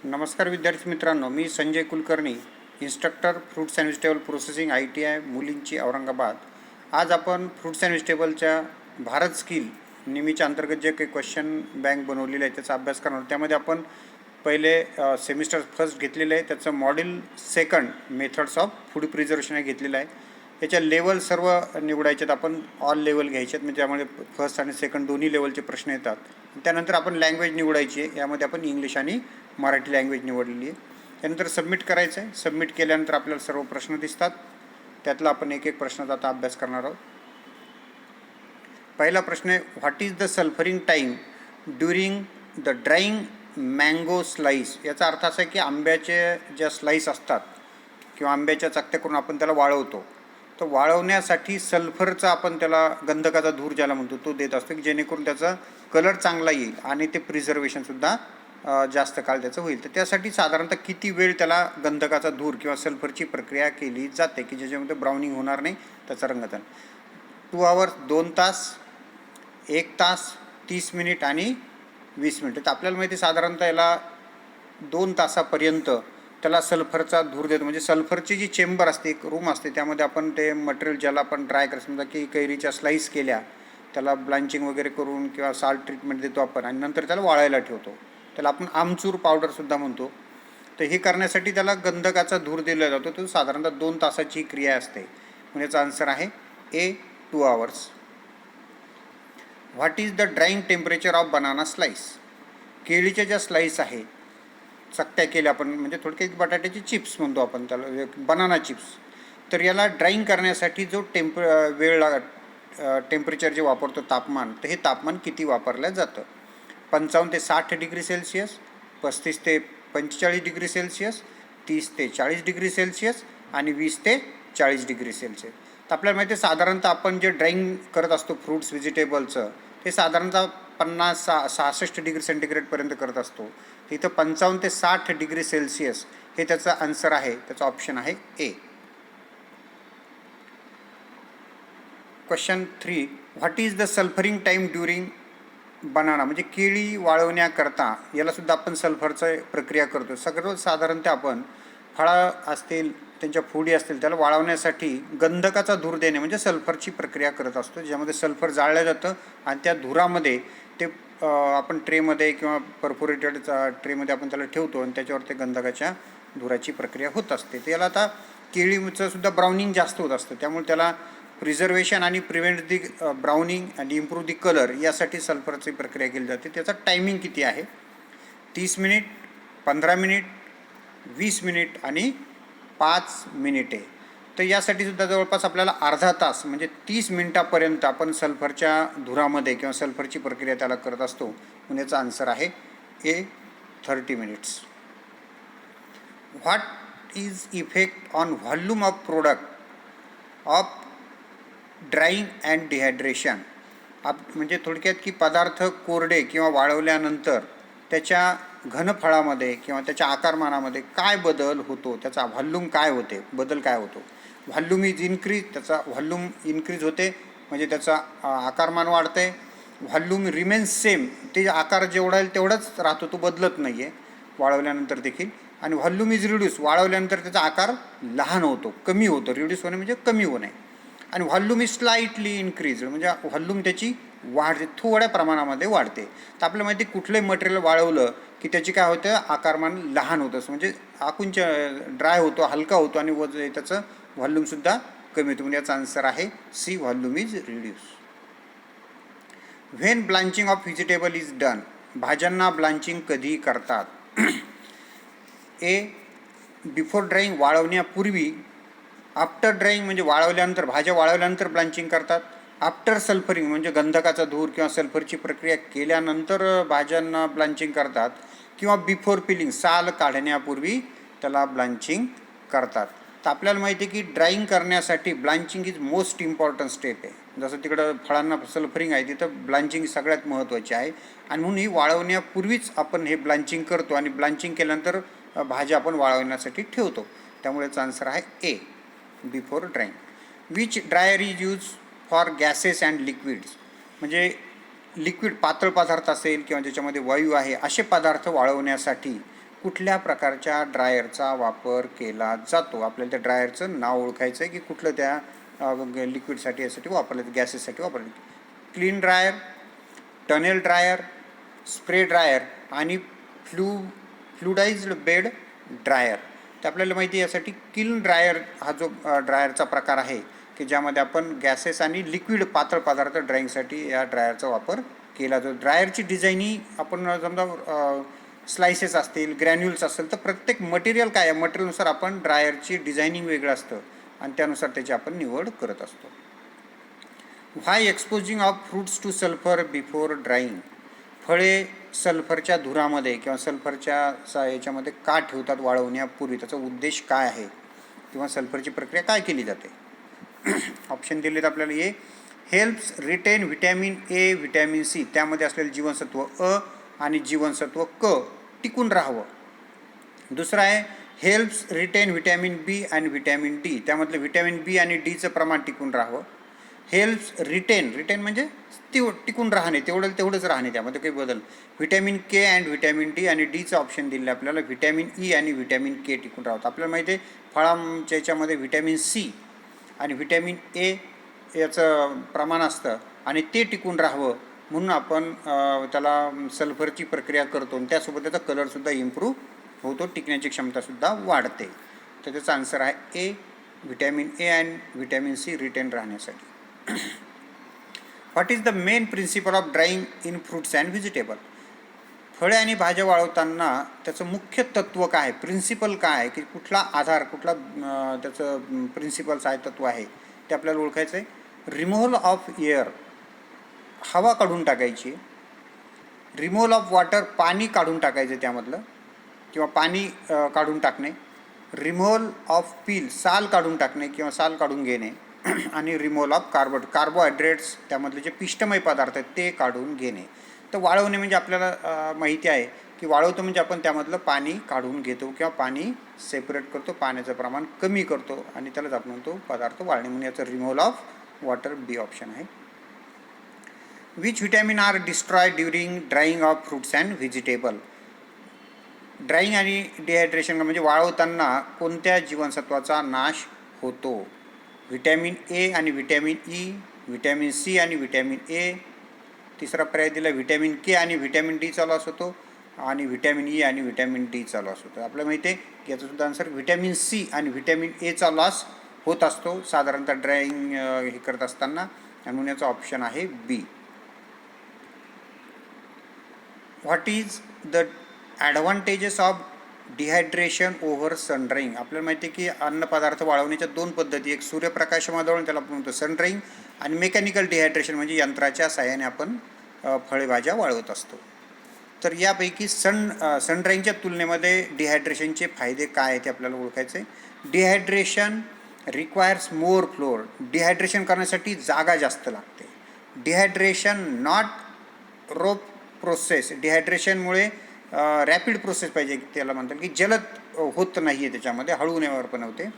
नमस्कार विद्यार्थी मित्रांनो, मी Sanjay Kulkarni, instructor fruits and vegetable processing ITI मुलींची औरंगाबाद. आज आपण फ्रूट्स अँड व्हेजिटेबलच्या भारत स्किल निमीच्या अंतर्गत जे काही क्वेश्चन बँक बनवलेले आहे त्याचा अभ्यास करणार. त्यामध्ये आपण पहिले सेमिस्टर फर्स्ट घेतलेलं आहे, त्याचं module second methods of food preservation हे घेतलेलं आहे. याच्या लेवल सर्व निवडायचे आहेत, आपण ऑल लेवल घ्यायचे आहेत, म्हणजे त्यामुळे फर्स्ट आणि सेकंड दोन्ही लेवलचे प्रश्न येतात. त्यानंतर आपण लँग्वेज निवडायची आहे, यामध्ये आपण इंग्लिश आणि मराठी लँग्वेज निवडलेली आहे. त्यानंतर सबमिट करायचं आहे. सबमिट केल्यानंतर आपल्याला सर्व प्रश्न दिसतात, त्यातला आपण एक एक प्रश्नाचा आता अभ्यास करणार आहोत. पहिला प्रश्न आहे, what is the sulphuring time during the drying mango slice. याचा अर्थ असा आहे की आंब्याचे ज्या स्लाईस असतात किंवा आंब्याच्या चकत्या करून आपण त्याला वाळवतो, तर वाळवण्यासाठी सल्फरचा आपण त्याला गंधकाचा धूर ज्याला म्हणतो तो देत असतो, की जेणेकरून त्याचा कलर चांगला येईल आणि ते प्रिझर्वेशनसुद्धा जास्त काळ त्याचं होईल. तर त्यासाठी साधारणतः किती वेळ त्याला गंधकाचा धूर किंवा सल्फरची प्रक्रिया केली जाते की ज्याच्यामध्ये ब्राउनिंग होणार नाही, त्याचा रंगतन. 2 आवर्स 2 तास, 1 तास, 30 मिनिट आणि 20 मिनिट. तर आपल्याला माहिती साधारणतः याला 2 तासापर्यंत त्याला सल्फरचा धूर देतो. म्हणजे सल्फरची जी चेंबर असते, एक रूम असते, त्यामध्ये आपण ते मटेरियल ज्याला आपण ड्राय करतो, समजा की कैरीच्या स्लाईस केल्या, त्याला ब्लांचिंग वगैरे करून किंवा साल्ट ट्रीटमेंट देतो आपण आणि नंतर त्याला वाळायला ठेवतो. त्याला आपण आमचूर पावडरसुद्धा म्हणतो. तर हे करण्यासाठी त्याला गंधकाचा धूर दिला जातो. तो साधारणतः 2 तासाची क्रिया असते. म्हणजे याचा आन्सर आहे ए, 2 hours. What is the drying temperature of banana slice. केळीच्या ज्या स्लाईस आहेत, चकत्या केल्या आपण, म्हणजे थोडक्यात बटाट्याची चिप्स म्हणतो आपण त्याला, बनाना चिप्स. तर याला ड्राईंग करण्यासाठी जो टेम्परेचर जे वापरतो, तापमान, तर हे तापमान किती वापरलं जातं. 55 ते 60 डिग्री सेल्सिअस, 35 ते 45 डिग्री सेल्सिअस, 30 ते 40 डिग्री सेल्सिअस आणि 20 ते 40 डिग्री सेल्सिअस. तर आपल्याला माहिती आहे साधारणतः आपण जे ड्राईंग करत असतो फ्रूट्स व्हेजिटेबलचं, ते साधारणतः 50-66 डिग्री सेंटीग्रेडपर्यंत करत असतो. इथं 55 ते 60 डिग्री सेल्सिअस हे त्याचं आन्सर आहे, त्याचा ऑप्शन आहे A. Question 3, what is the sulphuring time during banana. म्हणजे केळी वाळवण्याकरता यालासुद्धा आपण सल्फरचं प्रक्रिया करतो. सगळं साधारणतः आपण फळं असतील, त्यांच्या फोडी असतील, त्याला वाळवण्यासाठी गंधकाचा धूर देणे म्हणजे सल्फरची प्रक्रिया करत असतो, ज्यामध्ये सल्फर जाळलं जातं आणि त्या धुरामध्ये ते आपण ट्रेमध्ये किंवा परफोरेटेड ट्रेमध्ये आपण त्याला ठेवतो आणि त्याच्यावर ते गंधकाच्या धुराची प्रक्रिया होत असते. तर याला आता केळीचं सुद्धा ब्राउनिंग जास्त होत असतं, त्यामुळे त्याला प्रिझर्वेशन आणि प्रिव्हेंट दी ब्राउनिंग आणि इम्प्रूव्ह दी कलर यासाठी सल्फरची प्रक्रिया केली जाते. त्याचा टायमिंग किती आहे, 30 मिनिट, 15 मिनिट, 20 मिनिट आणि 5 मिनिटे. तर यासाठी सुद्धा जवळपास आपल्याला अर्धा तास म्हणजे 30 मिनिटापर्यंत आपण सल्फरच्या धुरामध्ये किंवा सल्फरची प्रक्रिया त्याला करत असतो. म्हणून याचा आन्सर आहे ए, 30 minutes. What is effect on volume of product of drawing and dehydration. म्हणजे थोडक्यात की पदार्थ कोरडे किंवा वाळवल्यानंतर त्याच्या घनफळामध्ये किंवा त्याच्या आकारमानामध्ये काय बदल होतो, त्याचा व्हॉल्यूम काय होते, बदल काय होतो. व्हॉल्यूम इज इन्क्रीज, त्याचा व्हॉल्यूम इन्क्रीज होते म्हणजे त्याचा आकारमान वाढते. व्हॉल्यूम रिमेन्स सेम, ते आकार जेवढा आहे तेवढाच राहतो, तो बदलत नाही आहे वाळवल्यानंतर देखील. आणि व्हॉल्यूम इज रिड्यूस, वाळवल्यानंतर त्याचा आकार लहान होतो, कमी होतो. रिड्यूस होणे म्हणजे कमी होणे. आणि व्हॉल्यूम इज स्लाइटली इन्क्रीज, म्हणजे व्हॉल्यूम त्याची वाढते, थोड्या प्रमाणामध्ये वाढते. तर आपल्याला माहिती कुठलंही मटेरियल वाळवलं की त्याची काय होतं, आकारमान लहान होतं, म्हणजे आकुंच ड्राय होतो, हलका होतो आणि त्याचं व्हॉल्यूमसुद्धा कमी होतं. म्हणजे याचा आन्सर आहे C, volume is reduce. When blanching of vegetable is done. भाज्यांना ब्लांचिंग कधी करतात. ए, बिफोर ड्राईंग, वाळवण्यापूर्वी. आफ्टर ड्राईंग म्हणजे वाळवल्यानंतर, भाज्या वाळवल्यानंतर ब्लांचिंग करतात. आफ्टर सल्फरिंग म्हणजे गंधकाचा धूर किंवा सल्फरची प्रक्रिया केल्यानंतर भाज्यांना ब्लांचिंग करतात. किंवा बिफोर पिलिंग, साल काढण्यापूर्वी त्याला ब्लांचिंग करतात. तर आपल्याला माहिती आहे की ड्राईंग करण्यासाठी blanching is most important step आहे. जसं तिकडं फळांना सल्फरिंग आहे, तिथं ब्लांचिंग सगळ्यात महत्त्वाची आहे. आणि म्हणून ही वाळवण्यापूर्वीच आपण हे ब्लांचिंग करतो आणि ब्लांचिंग केल्यानंतर भाज्या आपण वाळवण्यासाठी ठेवतो. त्यामुळे याचा आन्सर आहे A, before drying. Which dryer is use for gases and liquids. म्हणजे लिक्विड पातळ पदार्थ असेल किंवा ज्याच्यामध्ये वायू आहे असे पदार्थ वाळवण्यासाठी कुठल्या प्रकारच्या ड्रायरचा वापर केला जातो. आपल्याला त्या ड्रायरचं नाव ओळखायचं आहे की कुठलं त्या लिक्विडसाठी यासाठी वापरलं, गॅसेससाठी वापरलं. Clean dryer, tunnel dryer, spray dryer आणि फ्लुडाइज्ड बेड ड्रायर. तर आपल्याला माहिती आहे यासाठी क्लीन ड्रायर हा जो ड्रायरचा प्रकार आहे की ज्यामध्ये आपण गॅसेस आणि लिक्विड पातळ पदार्थ ड्रायिंगसाठी या ड्रायरचा वापर केला जातो. ड्रायरची डिझाईन ही आपण समजा स्लायसेस असतील, ग्रॅन्युल्स असेल, तर प्रत्येक मटेरियल काय आहे, मटेरियलनुसार आपण ड्रायरची डिझायनिंग वेगळं असतं आणि त्यानुसार त्याची आपण निवड करत असतो. Why exposing of fruits to sulphur before drying. फळे सल्फरच्या धुरामध्ये किंवा सल्फरच्या याच्यामध्ये का ठेवतात वाळवण्यापूर्वी, त्याचा उद्देश काय आहे किंवा सल्फरची प्रक्रिया काय केली जाते. ऑप्शन दिलेत आपल्याला. A, helps retain vitamin A, vitamin C, त्यामध्ये असलेले जीवनसत्व अ आणि जीवनसत्व क टिकून राहावं. दुसरं आहे हेल्प्स रिटेन व्हिटॅमिन बी आणि व्हिटॅमिन डी, त्यामधलं व्हिटॅमिन बी आणि डीचं प्रमाण टिकून राहावं. हेल्प्स रिटेन म्हणजे टिकून राहणे, तेवढंच राहणे, त्यामध्ये काही बदल. Vitamin K and vitamin D आणि डीचं ऑप्शन दिलं आपल्याला. व्हिटॅमिन ई आणि व्हिटॅमिन के टिकून राहतं. आपल्याला माहिती आहे फळांच्या याच्यामध्ये व्हिटॅमिन सी आणि व्हिटॅमिन ए याचं प्रमाण असतं आणि ते टिकून राहावं म्हणून आपण त्याला सल्फरची प्रक्रिया करतो आणि त्यासोबत त्याचा कलरसुद्धा इम्प्रूव्ह होतो, टिकण्याची क्षमतासुद्धा वाढते. तर त्याचा आन्सर आहे A, vitamin A and vitamin C retain राहण्यासाठी. What is the main principal of drying in fruits and vegetable. फळे आणि भाज्या वाळवताना त्याचं मुख्य तत्त्व काय आहे, प्रिन्सिपल काय आहे, की कुठला आधार, कुठला त्याचं प्रिन्सिपल्स आहे, तत्त्व आहे, ते आपल्याला ओळखायचं आहे. रिमूव्हल ऑफ एअर, हवा काढून टाकायची. रिमूव्हल ऑफ वॉटर, पाणी काढून टाकायचं त्यामधलं किंवा पाणी काढून टाकणे. रिमूव्हल ऑफ पील, साल काढून टाकणे किंवा साल काढून घेणे. आणि रिमूव्हल ऑफ कार्बोहायड्रेट्स, त्यामधले जे पिष्टमय पदार्थ आहेत ते काढून घेणे. तर वाळवणे म्हणजे आपल्याला माहिती आहे की वाळवतो म्हणजे आपण त्यामधलं पाणी काढून घेतो किंवा पाणी सेपरेट करतो, पाण्याचं प्रमाण कमी करतो आणि त्यालाच आपण म्हणतो पदार्थ वाळणे, म्हणून याचं removal of water B option आहे. Which vitamin are destroy during drying of fruits and vegetable. Drying आणि डिहायड्रेशन म्हणजे वाळवताना कोणत्या जीवनसत्वाचा नाश होतो. व्हिटॅमिन ए आणि व्हिटॅमिन ई, व्हिटॅमिन सी आणि व्हिटॅमिन ए. तिसरा पर्याय दिला व्हिटॅमिन के आणि व्हिटॅमिन डी लॉस होतो आणि व्हिटॅमिन ई आणि व्हिटॅमिन डीचा लॉस होतो. आपल्याला माहिती आहे की याचासुद्धा आन्सर व्हिटॅमिन सी आणि व्हिटॅमिन एचा लॉस होत असतो साधारणतः ड्राईंग हे करत असताना, म्हणून याचा ऑप्शन आहे B. What is the advantages of dehydration over sun drying. आपल्याला माहिती आहे की अन्नपदार्थ वाळवण्याच्या दोन पद्धती, एक सूर्यप्रकाशामध्ये वाळवून त्याला आपण म्हणतो सन ड्राईंग आणि मेकॅनिकल डिहायड्रेशन म्हणजे यंत्राच्या साहाय्याने आपण फळेभाज्या वाळवत असतो. तर यापैकी सन ड्राईंगच्या तुलनेमध्ये डिहायड्रेशनचे फायदे काय आहेत ते आपल्याला ओळखायचे आहे. Dehydration requires more floor, dehydration करण्यासाठी जागा जास्त लागते. डिहायड्रेशन नॉट रोप प्रोसेस, डिहायड्रेशनमुळे रॅपिड प्रोसेस पाहिजे त्याला म्हणतात की जलद होत नाही आहे, त्याच्यामध्ये हळूनेवर पण होते.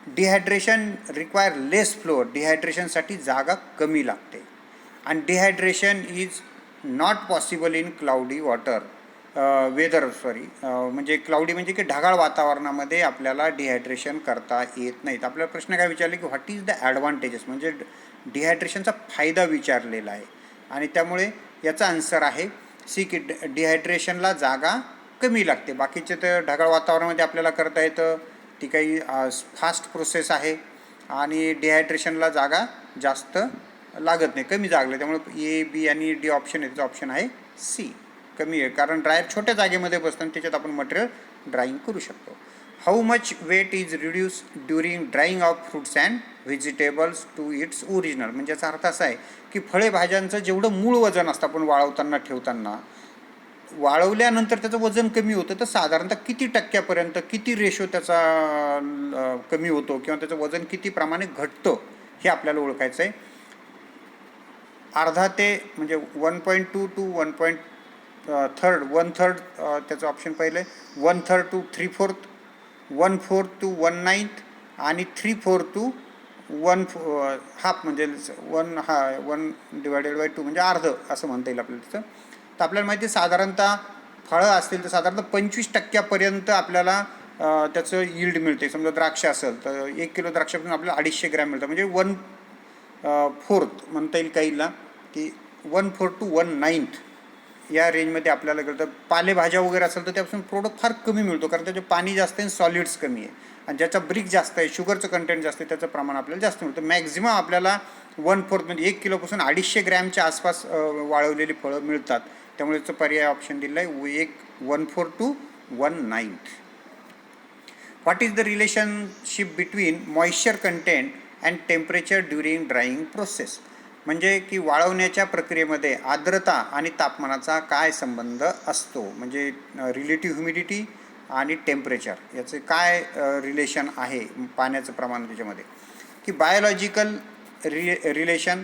डिहायड्रेशन रिक्वायर लेस फ्लोअर, डिहायड्रेशनसाठी जागा कमी लागते. आणि dehydration is not possible in cloudy water weather म्हणजे क्लाउडी म्हणजे की ढगाळ वातावरणामध्ये आपल्याला डिहायड्रेशन करता येत नाहीत. आपल्याला प्रश्न काय विचारले की व्हॉट इज द ॲडव्हान्टेजेस, म्हणजे डिहायड्रेशनचा फायदा विचारलेला आहे आणि त्यामुळे याचा आन्सर आहे सी की डिहायड्रेशनला जागा कमी लागते. बाकीचे तर ढगाळ वातावरणामध्ये आपल्याला करता येतं, ती काही फास्ट प्रोसेस आहे आणि डिहायड्रेशनला जागा जास्त लागत नाही, कमी जागलं, त्यामुळे ए, बी आणि डी ऑप्शन आहे, त्याचा ऑप्शन आहे सी, कमी आहे. कारण ड्रायर छोट्या जागेमध्ये बसतं आणि त्याच्यात आपण मटेरियल ड्राईंग करू शकतो. How much weight is reduce during drying of fruits and vegetables to its original. म्हणजे याचा अर्थ असा आहे की फळे भाज्यांचं जेवढं मूळ वजन असतं आपण वाळवताना ठेवताना, वाळवल्यानंतर त्याचं वजन कमी होतं, तर साधारणतः किती टक्क्यापर्यंत, किती रेशो त्याचा कमी होतो किंवा त्याचं वजन किती प्रमाणे घटतं हे आपल्याला ओळखायचं आहे. अर्धा ते म्हणजे 1.2 टू 1/3 त्याचं ऑप्शन पहिलं आहे. 1/3 टू 3/4, 1/4 टू 1/9 आणि 3/4 टू 1/2 म्हणजे 1/2 म्हणजे अर्ध असं म्हणता येईल आपल्याला. त्याचं तर आपल्याला माहिती आहे साधारणतः फळं असतील तर साधारणतः 25% आपल्याला त्याचं यील्ड मिळते. समजा द्राक्ष असेल तर 1 किलो द्राक्षापासून आपल्याला 250 ग्रॅम मिळतं, म्हणजे 1/4 म्हणता येईल काहीला, की 1/4 to 1/9 या रेंजमध्ये आपल्याला कळतं. पालेभाज्या वगैरे असेल तर त्यापासून प्रोडक्ट फार कमी मिळतो, कारण त्याचे पाणी जास्त आहे, सॉलिड्स कमी आहे, आणि ज्याचा ब्रिक जास्त आहे, शुगरचं कंटेंट जास्त आहे, त्याचं प्रमाण आपल्याला जास्त मिळतं. मॅक्झिमम आपल्याला 1/4 म्हणजे 1 किलोपासून 250 ग्रॅमच्या आसपास वाळवलेली फळं मिळतात. त्यामुळे याचं पर्याय ऑप्शन दिलं आहे 1/4 to 1/9. What is the relationship between moisture content and temperature during drawing process? म्हणजे की वाळवण्याच्या प्रक्रियेमध्ये आर्द्रता आणि तापमानाचा काय संबंध असतो, म्हणजे रिलेटिव्ह ह्युमिडिटी आणि टेम्परेचर याचे काय रिलेशन आहे पाण्याचं प्रमाण त्याच्यामध्ये, की बायोलॉजिकल रिलेशन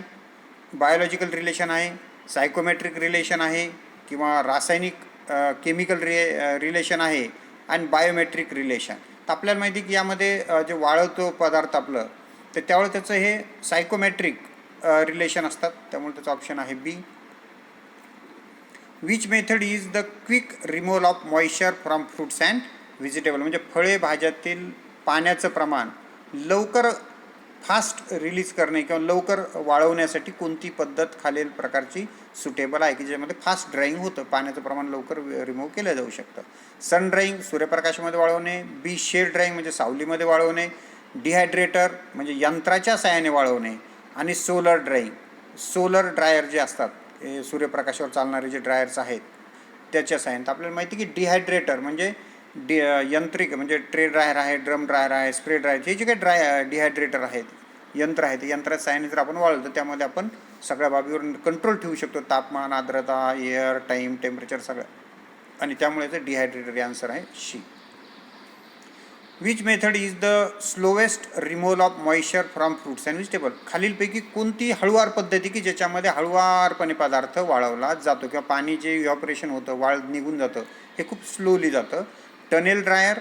आहे, सायकोमेट्रिक रिलेशन आहे, किंवा रासायनिक केमिकल रिलेशन आहे, आणि बायोमेट्रिक रिलेशन. तर आपल्याला माहिती की यामध्ये जे वाळवतो पदार्थ आपलं, तर त्यावेळेस त्याचं हे सायकोमेट्रिक रिलेशन असतात, त्यामुळे त्याचा ऑप्शन आहे B. Which method is the quick removal of moisture from fruits and vegetable? म्हणजे फळे भाज्यातील पाण्याचं प्रमाण लवकर फास्ट रिलीज करणे किंवा लवकर वाळवण्यासाठी कोणती पद्धत खालील प्रकारची सुटेबल आहे, की ज्यामध्ये फास्ट ड्राईंग होतं, पाण्याचं प्रमाण लवकर रिमूव्ह केलं जाऊ शकतं? सन ड्राईंग, सूर्यप्रकाशामध्ये वाळवणे, बी शेड ड्राईंग म्हणजे सावलीमध्ये वाळवणे, डिहायड्रेटर म्हणजे यंत्राच्या साहाय्याने वाळवणे, आणि सोलर ड्राईंग, सोलर ड्रायर जे असतात, सूर्यप्रकाशावर चालणारे जे ड्रायर्स आहेत त्याच्या साहाय्याने. तर आपल्याला माहिती की डिहायड्रेटर म्हणजे यंत्रिक म्हणजे ट्रे ड्रायर आहे, ड्रम ड्रायर आहे, स्प्रे ड्रायर, हे जे काही डिहायड्रेटर आहेत, यंत्र आहेत, यंत्राच्या साहाय्याने जर आपण वाळवलं तर त्यामध्ये आपण सगळ्या बाबीवर कंट्रोल ठेवू शकतो, तापमान, आर्द्रता, एअर, टाईम, टेम्परेचर सगळं, आणि त्यामुळे ते डिहायड्रेटर हे आन्सर आहे C. Which method is the slowest removal of moisture from fruits and vegetable? खालीलपैकी कोणती हळुवार पद्धती की ज्याच्यामध्ये हळुवारपणे पदार्थ वाळवला जातो, किंवा पाणी जे इव्हॅपोरेशन होतं, वाळ निघून जातं, हे खूप स्लोली जातं? टनेल ड्रायर,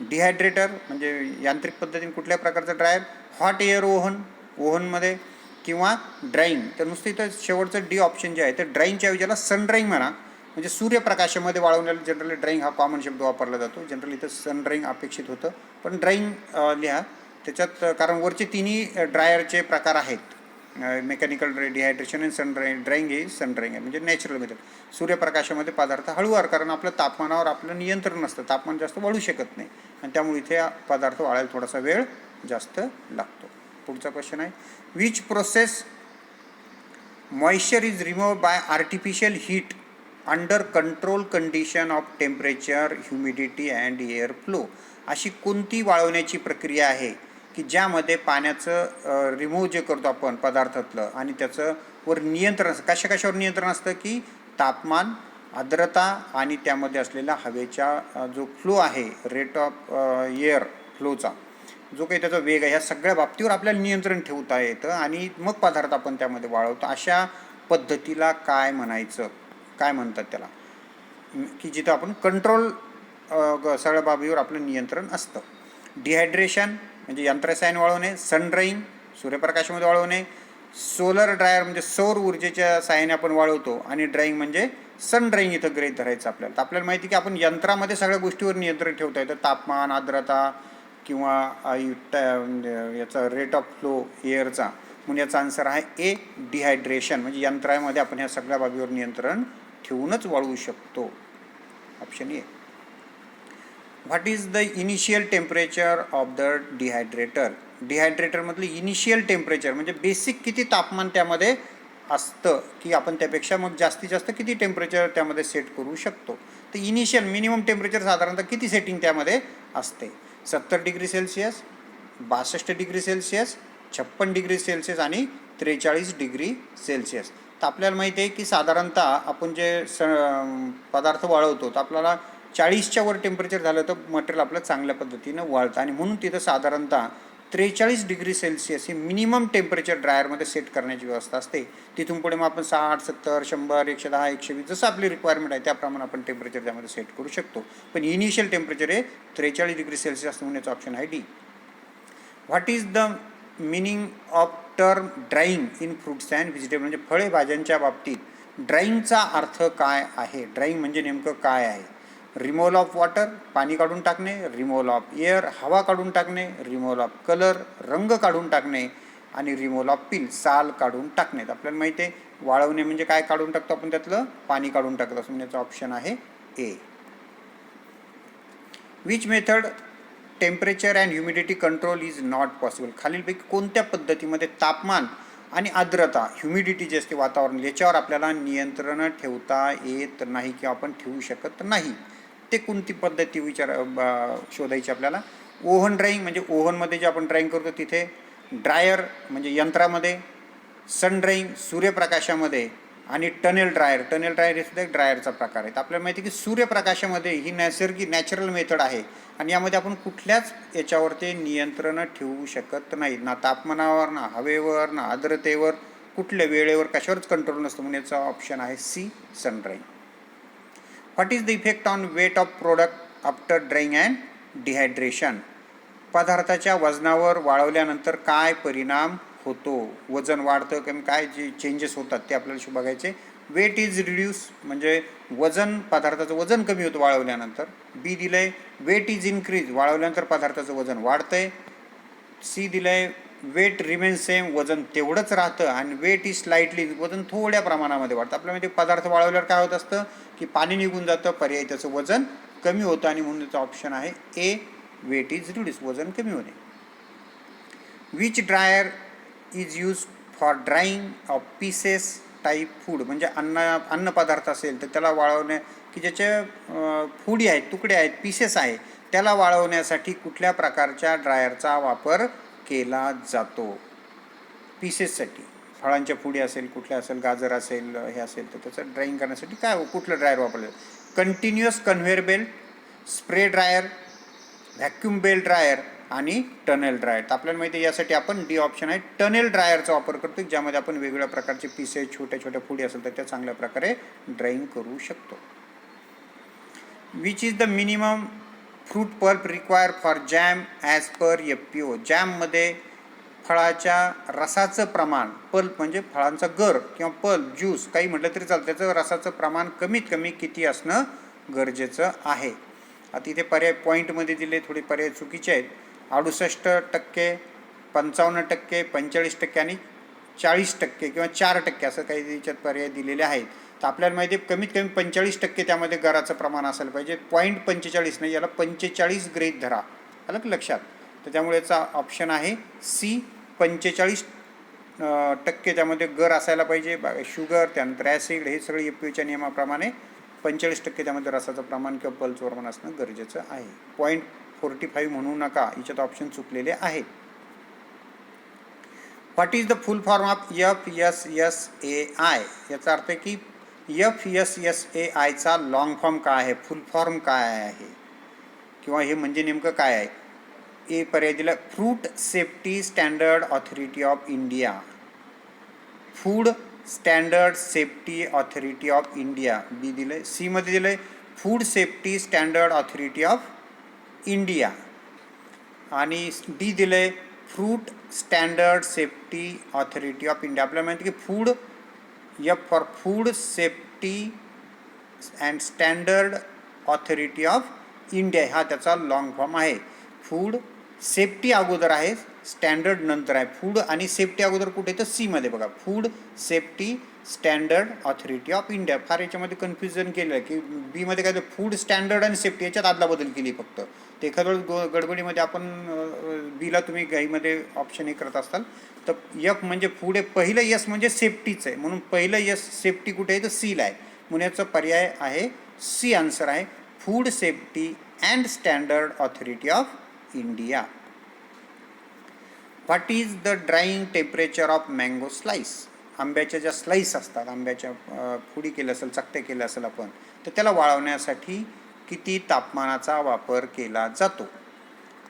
डिहायड्रेटर म्हणजे यांत्रिक पद्धतीने कुठल्या प्रकारचं ड्रायर, हॉट एअर ओव्हनमध्ये, किंवा ड्राईंग? तर नुसतं इथं शेवटचं डी ऑप्शन जे आहे तर ड्राईंगच्या ऐवजीला सन ड्राईंग म्हणा, म्हणजे सूर्यप्रकाशामध्ये वाळवण्याला जनरली ड्राईंग हा कॉमन शब्द वापरला जातो. जनरली इथं सन ड्राईंग अपेक्षित होतं, पण ड्राईंग लिहा त्याच्यात, कारण वरचे तिन्ही ड्रायरचे प्रकार आहेत, मेकॅनिकल डिहायड्रेशन आणि सन ड्राईंग हे सन ड्राईंग आहे, म्हणजे नॅचरल मेथड. सूर्यप्रकाशामध्ये पदार्थ हळूवार, कारण आपलं तापमानावर आपलं नियंत्रण नसतं, तापमान जास्त वाढू शकत नाही, आणि त्यामुळे इथे पदार्थ वाळायला थोडासा वेळ जास्त लागतो. पुढचा क्वेश्चन आहे, which process moisture is remove bye artificial heat under control condition of temperature, humidity and air flow? अशी कोणती वाळवण्याची प्रक्रिया आहे की ज्यामध्ये पाण्याचं रिमूव्ह जे करतो आपण पदार्थातलं, आणि त्याचं वर नियंत्रण असतं? कशावर नियंत्रण असतं, की तापमान, आर्द्रता, आणि त्यामध्ये असलेला हवेचा जो फ्लो आहे, रेट ऑफ एअर फ्लोचा जो काही त्याचा वेग आहे, ह्या सगळ्या बाबतीवर आपल्याला नियंत्रण ठेवता येतं, आणि मग पदार्थ आपण त्यामध्ये वाळवतो. अशा पद्धतीला काय म्हणायचं, काय म्हणतात त्याला, की जिथं आपण कंट्रोल सगळ्या बाबीवर आपलं नियंत्रण असतं? डिहायड्रेशन म्हणजे यंत्रासाहाय्याने वाळवणे, सन ड्राईंग सूर्यप्रकाशामध्ये वाळवणे, सोलर ड्रायर म्हणजे सौर ऊर्जेच्या साहाय्याने आपण वाळवतो, आणि ड्राईंग म्हणजे सन ड्राईंग इथं गृहीत धरायचं आपल्याला. तर आपल्याला माहिती की आपण यंत्रामध्ये सगळ्या गोष्टीवर नियंत्रण ठेवता येतं, तापमान, आर्द्रता, किंवा याचा रेट ऑफ फ्लो एअरचा, म्हणून याचा आन्सर आहे ए डिहायड्रेशन, म्हणजे यंत्रामध्ये आपण ह्या सगळ्या बाबीवर नियंत्रण ठेवूनच वाळवू शकतो. Option A. What is the initial temperature of the dehydrator? डिहायड्रेटरमधलं इनिशियल टेम्परेचर म्हणजे बेसिक किती तापमान त्यामध्ये असतं, की आपण त्यापेक्षा मग जास्तीत जास्त किती टेम्परेचर त्यामध्ये सेट करू शकतो? तर इनिशियल मिनिमम टेम्परेचर साधारणतः किती सेटिंग त्यामध्ये असते? 70 degree Celsius, 62 degree Celsius, 56 degree Celsius, आणि 43 डिग्री सेल्सिअस. तर आपल्याला माहिती आहे की साधारणतः आपण जे पदार्थ वाळवतो तर आपल्याला 40च्या वर टेम्परेचर झालं तर मटेरियल आपलं चांगल्या पद्धतीनं वाळतं, आणि म्हणून तिथं साधारणतः 43 डिग्री सेल्सिअस ही मिनिमम टेम्परेचर ड्रायरमध्ये सेट करण्याची व्यवस्था असते. तिथून पुढे मग आपण 60, 70, 100, 110, 120 जसं आपली रिक्वायरमेंट आहे त्याप्रमाणे आपण टेम्परेचर त्यामध्ये सेट करू शकतो, पण इनिशियल टेम्परेचर हे 43 डिग्री सेल्सिअस म्हणून याचा ऑप्शन आहे D. What is the meaning of term drawing in fruits and vegetable? म्हणजे फळे भाज्यांच्या बाबतीत ड्राईंगचा अर्थ काय आहे? ड्राईंग म्हणजे नेमकं काय आहे? रिमूव्हल ऑफ वॉटर, पाणी काढून टाकणे. रिमूव्हल ऑफ एअर, हवा काढून टाकणे. रिमूव्हल ऑफ कलर, रंग काढून टाकणे. आणि रिमूव्हल ऑफ पील, साल काढून टाकणे. आपल्याला माहिती आहे वाळवणे म्हणजे काय काढून टाकतो आपण? त्यातलं पाणी काढून टाकतो. असं म्हणजे ऑप्शन आहे A. Which method temperature and humidity control is not possible? खालीलपैकी कोणत्या पद्धतीमध्ये तापमान आणि आर्द्रता, ह्युमिडिटी जे असते वातावरण, याच्यावर आपल्याला नियंत्रण ठेवता येत नाही किंवा आपण ठेवू शकत नाही? ते कोणती पद्धती शोधायची आपल्याला? ओव्हन ड्राईंग म्हणजे ओव्हनमध्ये जे आपण ड्राईंग करतो तिथे, ड्रायर म्हणजे यंत्रामध्ये, सन ड्राईंग सूर्यप्रकाशामध्ये, आणि टनेल ड्रायर. टनेल ड्रायर हे सुद्धा एक ड्रायरचा प्रकार आहे. आपल्याला माहिती आहे की सूर्यप्रकाशामध्ये ही नॅचरल मेथड आहे आणि यामध्ये आपण कुठल्याच याच्यावरती नियंत्रण ठेवू शकत नाही. ना तापमानावर, ना हवेवर, ना आर्द्रतेवर, कुठल्या वेळेवर कशावरच कंट्रोल नसतो. म्हणून याचा ऑप्शन आहे C, sun drying. What is the effect on weight of product after drying and dehydration? पदार्थाच्या वजनावर वाळवल्यानंतर काय परिणाम होतो? वजन वाढतं किंवा काय जे चेंजेस होतात ते आपल्याला बघायचे. वेट इज रिड्यूस म्हणजे वजन, पदार्थाचं वजन कमी होतं वाळवल्यानंतर. बी दिलंय वेट इज इन्क्रीज, वाळवल्यानंतर पदार्थाचं वजन वाढतंय. सी दिलंय वेट रिमेन सेम, वजन तेवढंच राहतं. आणि वेट इज स्लाइटली, वजन थोड्या प्रमाणामध्ये वाढतं. आपल्यामध्ये पदार्थ वाळवल्यावर काय होत असतं की पाणी निघून जातं, पर्यायी त्याचं वजन कमी होतं. आणि म्हणून त्याचा ऑप्शन आहे ए, वेट इज रिड्यूस, वजन कमी होणे. Which dryer is use for drawing of pieces type food? म्हणजे अन्न पदार्थ असेल तर त्याला वाळवणे की ज्याचे फुडी आहेत, तुकडे आहेत, पीसेस आहे, त्याला वाळवण्यासाठी कुठल्या प्रकारच्या ड्रायरचा वापर केला जातो? पीसेससाठी, फळांच्या फुडी असेल, कुठल्या असेल, गाजर असेल, हे असेल, तर त्याचं ड्राईंग करण्यासाठी कुठलं ड्रायर वापरलं? Continuous conveyor belt, spray dryer, vacuum belt dryer आणि टनेल ड्रायर. तर आपल्याला माहिती आहे यासाठी आपण डी ऑप्शन आहे टनेल ड्रायरचा वापर करतो, ज्यामध्ये आपण वेगवेगळ्या प्रकारचे पीसेस, छोट्या छोट्या फुडी असेल तर त्या चांगल्या प्रकारे ड्राईंग करू शकतो. Which is the minimum fruit pulp require for jam as per FPO? जॅममध्ये फळाच्या रसाचं प्रमाण, पल्प म्हणजे फळांचा गर किंवा पल्प, ज्यूस काही म्हटलं तरी चालतं, त्याचं रसाचं प्रमाण कमीत कमी किती असणं गरजेचं आहे? आता इथे पर्याय पॉईंटमध्ये दिले, थोडे पर्याय चुकीचे आहेत. 68%, 55%, 45% आणि 40% किंवा 4% असं काही त्याच्यात पर्याय दिलेले आहेत. तर आपल्याला माहिती आहे कमीत कमी 45% त्यामध्ये गराचं प्रमाण असायला पाहिजे. 0.45 नाही, याला 45 गृहीत धरा, आलं की लक्षात? तर त्यामुळे याचा ऑप्शन आहे सी, 45% त्यामध्ये गर असायला पाहिजे. शुगर, त्यानंतर ॲसिड, हे सगळे FPOच्या नियमाप्रमाणे 45% त्यामध्ये रसाचं प्रमाण किंवा पल्सचं प्रमाण असणं गरजेचं आहे. 0.45 म्हणू नका, याच्यात ऑप्शन चुकलेले आहेत. What is the full form of FSSAI? याचा अर्थ आहे की FSSAIचा लॉंग फॉर्म काय आहे, फुल फॉर्म काय आहे, किंवा हे म्हणजे नेमकं काय आहे? ए पर्याय दिला fruit safety standard authority of India, food standard safety authority of India. B दिलं आहे. सी मध्ये दिलं आहे food safety standard authority of India. आणि डी दिलं आहे fruit standard safety authority of India. आपल्याला माहिती की food, F for food safety and standard authority of India, हा त्याचा लॉंग फॉर्म आहे. फूड सेफ्टी अगोदर आहे, स्टँडर्ड नंतर आहे. फूड आणि सेफ्टी अगोदर कुठे तर सी मध्ये बघा, food safety standard authority of India. फार याच्यामध्ये कन्फ्युजन केलं आहे की बी मध्ये काय तर फूड स्टँडर्ड आणि सेफ्टी याच्यात आदलाबदल केली फक्त. ते एखाद्या गडबडीमध्ये आपण बीला तुम्ही गाईमध्ये ऑप्शन हे करत असाल तर F म्हणजे फूड आहे, पहिलं यस म्हणजे सेफ्टीचं आहे, म्हणून पहिलं यस सेफ्टी कुठे आहे तर सीला आहे, म्हणून याचा पर्याय आहे सी. आन्सर आहे food safety and standard authority of India. What is the drying temperature of mango slice? आंब्याच्या ज्या स्लाईस असतात, आंब्याच्या फुडी केल्या असेल, चकत्या केल्या असेल आपण, तर त्याला वाळवण्यासाठी किती तापमानाचा वापर केला जातो?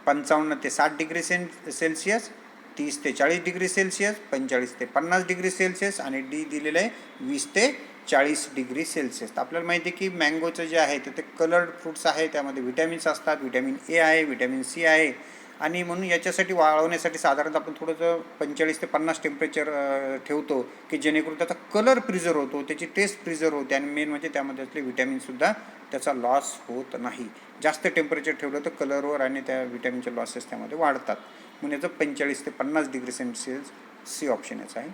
55 ते 60 डिग्री सेल्सिअस, 30 ते 40 डिग्री सेल्सिअस, 45 ते 50 डिग्री सेल्सिअस, आणि डी दिलेलं आहे 20 ते 40 डिग्री सेल्सिअस. आपल्याला माहिती आहे की मँगोचं जे आहे ते कलर्ड फ्रूट्स आहे, त्यामध्ये व्हिटॅमिन्स असतात. व्हिटॅमिन ए आहे, व्हिटॅमिन सी आहे, आणि म्हणून याच्यासाठी वाळवण्यासाठी साधारणतः आपण थोडंसं 45 ते 50 टेम्परेचर ठेवतो की जेणेकरून त्याचा कलर प्रिझर्व होतो, त्याची टेस्ट प्रिझर्व होते आणि मेन म्हणजे त्यामध्ये असले व्हिटॅमिनसुद्धा त्याचा लॉस होत नाही. जास्त टेम्परेचर ठेवलं तर कलरवर आणि त्या व्हिटॅमिनचे लॉसेस त्यामध्ये वाढतात. म्हणून याचं 45 ते 50 डिग्री सेल्सिअस सी ऑप्शन याचं आहे.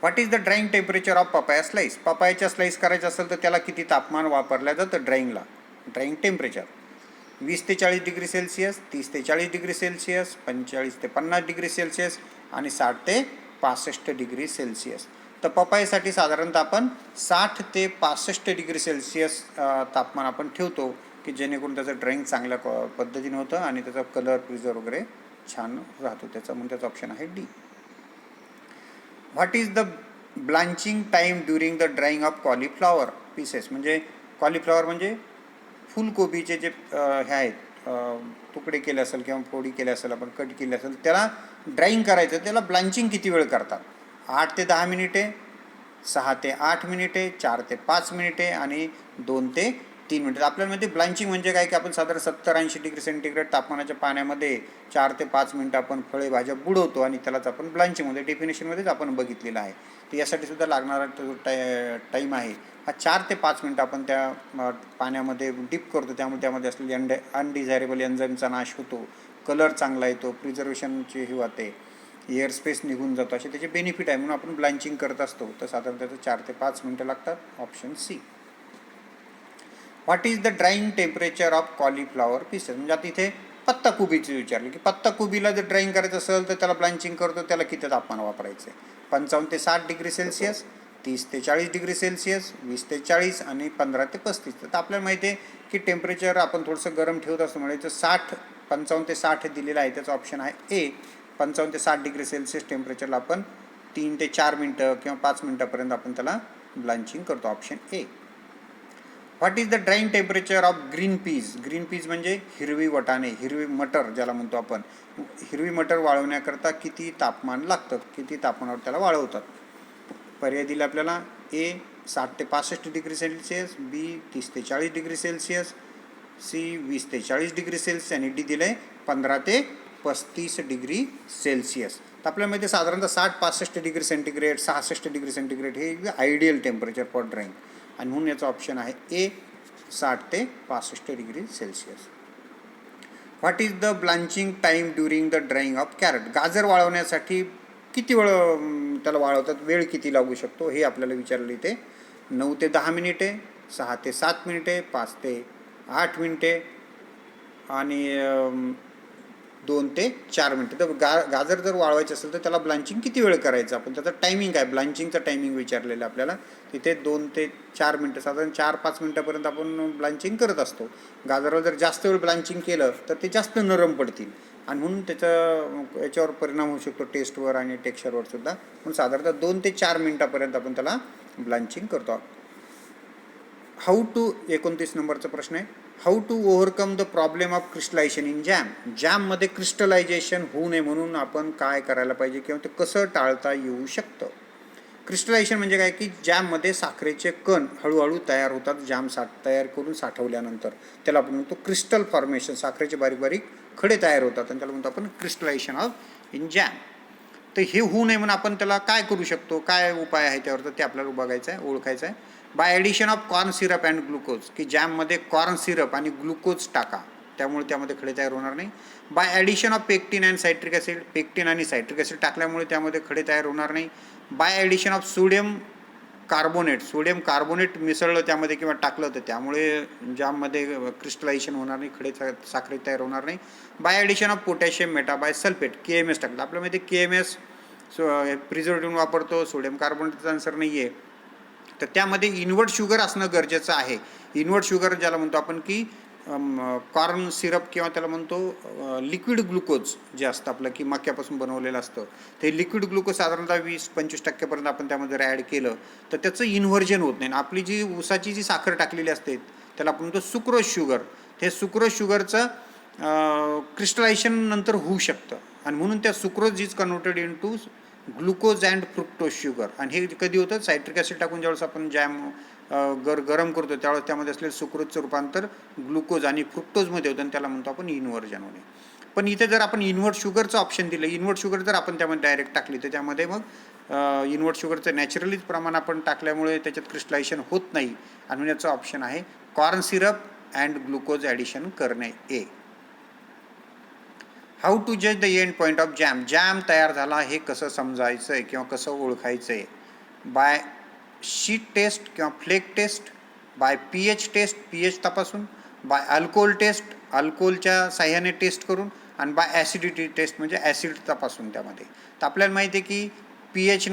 What is the drying temperature of papaya slice? पपायाच्या स्लाईस करायचं असेल तर त्याला किती तापमान वापरलं जातं ड्राईंगला? ड्राईंग टेम्परेचर 20 ते 40 डिग्री सेल्सिअस, 30 ते 40 डिग्री सेल्सिअस, 45 ते 50 डिग्री सेल्सिअस आणि 60 ते 65 डिग्री सेल्सिअस. तर पपायासाठी साधारणतः आपण 60 ते 65 डिग्री सेल्सिअस तापमान आपण ठेवतो की जेणेकरून त्याचं ड्राईंग चांगल्या पद्धतीने होतं आणि त्याचा कलर प्रिझर्व वगैरे छान राहतो. त्याचा म्हणून त्याचा ऑप्शन आहे D. What is the blanching time during the drying of cauliflower pieces? म्हणजे कॉलीफ्लॉवर म्हणजे फुलकोबीचे जे हे आहेत तुकडे केले असेल किंवा फोडी केले असेल, आपण कट केले असेल, त्याला ड्राईंग करायचं, त्याला ब्लांचिंग किती वेळ करतात? 8 ते 10 मिनिटे, 6 ते 8 मिनिटे, 4 ते 5 मिनिटे आणि 2 ते 3 मिनिटे. आपल्याला माहिती ब्लांचिंग म्हणजे काय की आपण साधारण 70-80 डिग्री सेंटीग्रेड तापमानाच्या पाण्यामध्ये 4 ते 5 मिनिटं आपण फळे भाज्या बुडवतो आणि त्यालाच आपण ब्लांचिंगमध्ये डेफिनेशनमध्येच आपण बघितलेलं आहे. तर यासाठी सुद्धा लागणारा जो टाईम आहे हा 4 ते 5 मिनिटं आपण त्या पाण्यामध्ये डिप करतो. त्यामुळे त्यामध्ये असलेली अनडिझायरेबल एन्झाईमचा नाश होतो, कलर चांगला येतो, प्रिझर्वेशनची ही होते, एअर स्पेस निघून जातो, असे त्याचे बेनिफिट आहे. म्हणून आपण ब्लांचिंग करत असतो. तर साधारण त्याचं 4 ते 5 मिनिटं लागतात. Option C. What is the drying temperature of cauliflower pieces? म्हणजे आता इथे पत्ताकोबीचं विचारलं की पत्ताकोबीला जर ड्राईंग करायचं असेल तर त्याला ब्लांचिंग करतो, त्याला किती तापमान वापरायचं आहे? 55 ते 60 डिग्री सेल्सिअस, 30 ते 40 डिग्री सेल्सिअस, 20 ते 40 आणि 15 ते 35. तर आपल्याला माहिती आहे की टेम्परेचर आपण थोडंसं गरम ठेवत असतो, म्हणजे 55 ते 60 दिलेलं आहे. त्याचा ऑप्शन आहे ए. 55 ते 60 डिग्री सेल्सिअस टेम्परेचरला आपण 3 ते 4 मिनटं किंवा 5 मिनटापर्यंत आपण त्याला ब्लांचिंग करतो. Option A. What is the drying temperature of green peas? Green peas म्हणजे हिरवी वटाणे, हिरवी मटर ज्याला म्हणतो आपण. हिरवी मटर वाळवण्याकरता किती तापमान लागतं, किती तापमानावर त्याला वाळवतात? पर्याय दिले आपल्याला. ए 60 ते 65 डिग्री सेल्सिअस, बी 30 ते 40 डिग्री सेल्सिअस, सी 20 ते 40 डिग्री सेल्सिअस आणि डी दिले 15 ते 35 डिग्री सेल्सिअस. तर आपल्यामध्ये साधारणतः 60-65 डिग्री सेंटीग्रेड, 66 डिग्री सेंटीग्रेड हे आयडियल टेम्परेचर फॉर ड्राईंग आणि म्हणून याचा ऑप्शन आहे ए 60 ते 65 degree Celsius. What is the blanching time during the drying of carrot? गाजर वाळवण्यासाठी किती वेळ त्याला वाळवतात, वेळ किती लागू शकतो हे आपल्याला विचारलं इथे. 9 ते 10 मिनिटे, 6 ते 7 मिनिटे, 5 ते 8 मिनिटे आणि 2 ते 4 मिनिटे. तर गाजर जर वाळवायचं असेल तर त्याला ब्लांचिंग किती वेळ करायचं, आपण त्याचं टायमिंग काय, ब्लांचिंगचं टायमिंग विचारलेलं आपल्याला. तिथे 2 ते 4 मिनटं, साधारण 4-5 मिनटापर्यंत आपण ब्लांचिंग करत असतो. गाजरावर जर जास्त वेळ ब्लांचिंग केलं तर ते जास्त नरम पडतील आणि म्हणून त्याचा याच्यावर परिणाम होऊ शकतो, टेस्टवर आणि टेक्स्चरवर सुद्धा. म्हणून साधारणतः 2 ते 4 मिनटापर्यंत आपण त्याला ब्लांचिंग करतो. हाऊ टू 29 नंबरचा प्रश्न आहे. How to overcome the problem of crystallisation in jam? जॅममध्ये क्रिस्टलायझेशन होऊ नये म्हणून आपण काय करायला पाहिजे किंवा ते कसं टाळता येऊ शकतं? क्रिस्टलायझेशन म्हणजे काय की जॅममध्ये साखरेचे कण हळूहळू तयार होतात. जॅम तयार करून साठवल्यानंतर त्याला आपण म्हणतो क्रिस्टल फॉर्मेशन. साखरेचे बारीक बारीक खडे तयार होतात आणि त्याला म्हणतो आपण क्रिस्टलायझेशन ऑफ इन जॅम. तर हे होऊ नये म्हणून आपण त्याला काय करू शकतो, काय उपाय आहे त्यावर, तर ते आपल्याला बघायचं आहे, ओळखायचं आहे. By addition of corn syrup and glucose, की जॅममध्ये कॉर्न सिरप आणि ग्लुकोज टाका, त्यामुळे त्यामध्ये खडे तयार होणार नाही. By addition of pectin and citric acid, pectin आणि सायट्रिक ॲसिड टाकल्यामुळे त्यामध्ये खडे तयार होणार नाही. By addition of sodium carbonate मिसळलं त्यामध्ये किंवा टाकलं तर त्यामुळे जॅममध्ये क्रिस्टलायझेशन होणार नाही, खडे साखरे तयार होणार नाही. By addition of potassium metabisulphite, KMS टाकलं. आपल्यामध्ये KMS प्रिझर्वेटिव्ह वापरतो, सोडियम कार्बोनेटचा आन्सर नाही आहे, तर त्यामध्ये इन्व्हर्ट शुगर असणं गरजेचं आहे. इन्व्हर्ट शुगर ज्याला म्हणतो आपण की कॉर्न सिरप किंवा त्याला म्हणतो लिक्विड ग्लुकोज जे असतं आपलं की मक्यापासून बनवलेलं असतं, ते लिक्विड ग्लुकोज साधारणतः 20-25% आपण त्यामध्ये जर ॲड केलं तर त्याचं इन्व्हर्जन होत नाही. आपली जी ऊसाची जी साखर टाकलेली असते त्याला आपण म्हणतो सुक्रोज शुगर. ते सुक्रोज शुगरचं क्रिस्टलायझेशन नंतर होऊ शकतं आणि म्हणून त्या sucrose is converted into glucose and fructose sugar. आणि हे कधी होतं, सायट्रिक ॲसिड टाकून ज्यावेळेस आपण जॅम गरम करतो त्यावेळेस त्यामध्ये असलेलं सुक्रोजचं रूपांतर ग्लुकोज आणि फ्रुक्टोजमध्ये होतं आणि त्याला म्हणतो आपण इन्व्हर्जन होणे. पण इथे जर आपण इन्व्हर्ट शुगरचं ऑप्शन दिलं, इन्व्हर्ट शुगर जर आपण त्यामध्ये डायरेक्ट टाकली तर त्यामध्ये मग इन्व्हर्ट शुगरचं नॅचरलीच प्रमाण आपण टाकल्यामुळे त्याच्यात क्रिस्टलायझेशन होत नाही, आणि याचं ऑप्शन आहे corn syrup and glucose addition करणे ए. हाऊ टू जज the end point of jam. Jam तयार झाला हे कसं समजायचं आहे किंवा कसं ओळखायचं आहे? बाय शीट टेस्ट किंवा flake test, by pH test, pH तपासून, बाय अल्कोहोल टेस्ट, अल्कोहोलच्या साह्याने टेस्ट करून, आणि बाय ॲसिडिटी टेस्ट म्हणजे ॲसिड तपासून त्यामध्ये. तर आपल्याला माहिती आहे की pH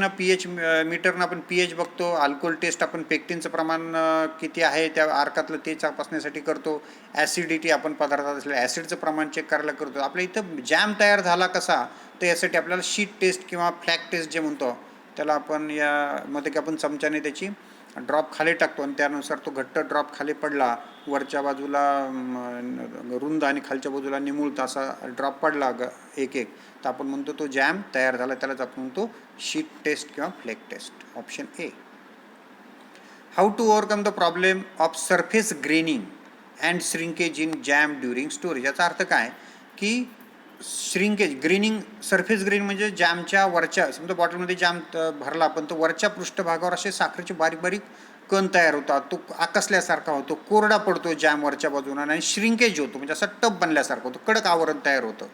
मीटरनं आपण pH बघतो, अल्कोहोल टेस्ट आपण पेक्टिनचं प्रमाण किती आहे त्या आर्कातलं ते तपासण्यासाठी करतो, ॲसिडिटी आपण पदार्थात असलेलं ॲसिडचं प्रमाण चेक करायला करतो. आपल्या इथं जॅम तयार झाला कसा, तर यासाठी आपल्याला शीट टेस्ट किंवा फ्लॅक टेस्ट जे म्हणतो त्याला आपण यामध्ये की आपण चमच्याने त्याची ड्रॉप खाली टाकतो आणि त्यानुसार तो घट्ट ड्रॉप खाली पडला, वरच्या बाजूला रुंद आणि खालच्या बाजूला निमुळता असा ड्रॉप पडला एक एक, तर आपण म्हणतो तो जॅम तयार झाला, त्यालाच आपण म्हणतो शीट टेस्ट किंवा flake test. Option A. How to overcome the problem of surface graining and shrinkage in jam during storage. याचा अर्थ काय की श्रिंकेज, ग्रेनिंग, सरफेस ग्रेनिंग म्हणजे जॅमच्या वरच्या, समजा बॉटलमध्ये जॅम भरला पण तो वरच्या पृष्ठभागावर असे साखरेचे बारीक बारीक कण तयार होतात, तो आकसल्यासारखा होतो, कोरडा पडतो जॅम वरच्या बाजूला आणि श्रिंकेज होतो, म्हणजे असा टप बनल्यासारखं होतं, कडक आवरण तयार होतं.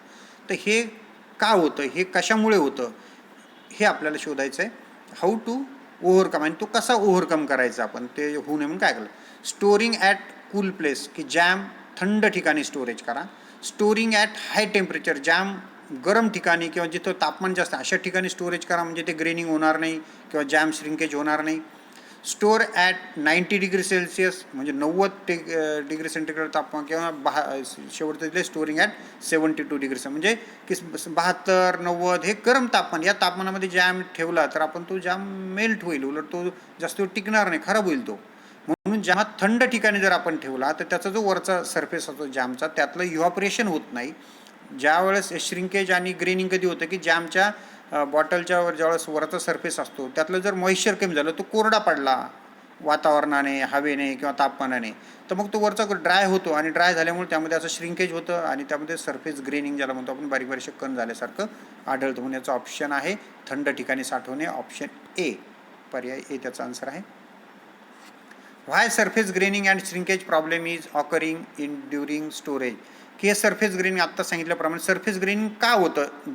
तर हे का होतं, हे कशामुळे होतं, हे आपल्याला शोधायचं आहे. हाऊ टू ओव्हरकम, आणि तो कसा ओव्हरकम करायचा आपण, ते होऊ नये म्हणून काय केलं. स्टोरिंग ॲट कूल प्लेस, की जॅम थंड ठिकाणी स्टोरेज करा. Storing at high temperature, jam गरम ठिकाणी किंवा जिथं तापमान जास्त अशा ठिकाणी स्टोरेज करा, म्हणजे ते ग्रेनिंग होणार नाही किंवा जॅम श्रिंकेज होणार नाही. स्टोअर ॲट 90 डिग्री सेल्सिअस, म्हणजे 90 डिग्री सेंटीग्रेड तापमान, किंवा शेवटचं दिले स्टोरिंग ॲट 72 डिग्री, म्हणजे की 72, 90 हे गरम तापमान, या तापमानामध्ये जॅम ठेवला तर आपण तो जॅम मेल्ट होईल, उलट तो जास्त वेळ टिकणार नाही, खराब होईल तो. म्हणून जॅम थंड ठिकाणी जर आपण ठेवला तर त्याचा जो वरचा सरफेस असतो जॅमचा त्यातलं इव्हॅपोरेशन होत नाही. ज्यावेळेस श्रिंकेज आणि ग्रेनिंग कधी होतं की जॅमच्या बॉटलच्या वर ज्यावेळेस वरचा सरफेस असतो त्यातलं जर मॉइश्चर कमी झालं, तो कोरडा पडला वातावरणाने, हवेने किंवा तापमानाने, तर मग तो वरचा ड्राय होतो, आणि ड्राय झाल्यामुळे त्यामध्ये असं श्रिंकेज होतं आणि त्यामध्ये सरफेस ग्रेनिंग ज्याला म्हणतो आपण, बारीक बारीक कण झाल्यासारखं आढळतं. म्हणून याचा ऑप्शन आहे थंड ठिकाणी साठवणे, ऑप्शन ए, पर्याय ए त्याचा आन्सर आहे. Why surface graining and shrinkage problem is occurring in during storage, की हे सरफेस ग्रेनिंग आत्ता सांगितल्याप्रमाणे सरफेस ग्रेनिंग का होतं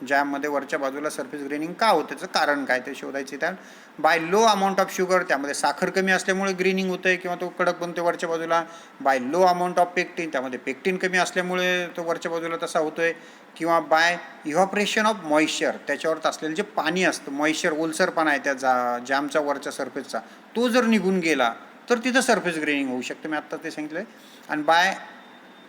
जॅममध्ये वरच्या बाजूला सरफेस ग्रेनिंग का होतं, त्याचं कारण काय ते शोधायचं. त्या by low amount of sugar, त्यामध्ये साखर कमी असल्यामुळे ग्रेनिंग होतं आहे किंवा तो कडक बनतो वरच्या बाजूला. By low amount of pectin, त्यामध्ये पेक्टिन कमी असल्यामुळे तो वरच्या बाजूला तसा होतो आहे. किंवा बाय इव्हॅपोरेशन ऑफ मॉइश्चर, त्याच्यावर असलेलं जे पाणी असतं, मॉइश्चर, ओलसरपणा आहे त्या जॅमच्या वरच्या सरफेसचा, तो जर निघून गेला तर तिथं सरफेस ग्रेनिंग होऊ शकतं, मी आत्ता ते सांगितलं आहे. आणि by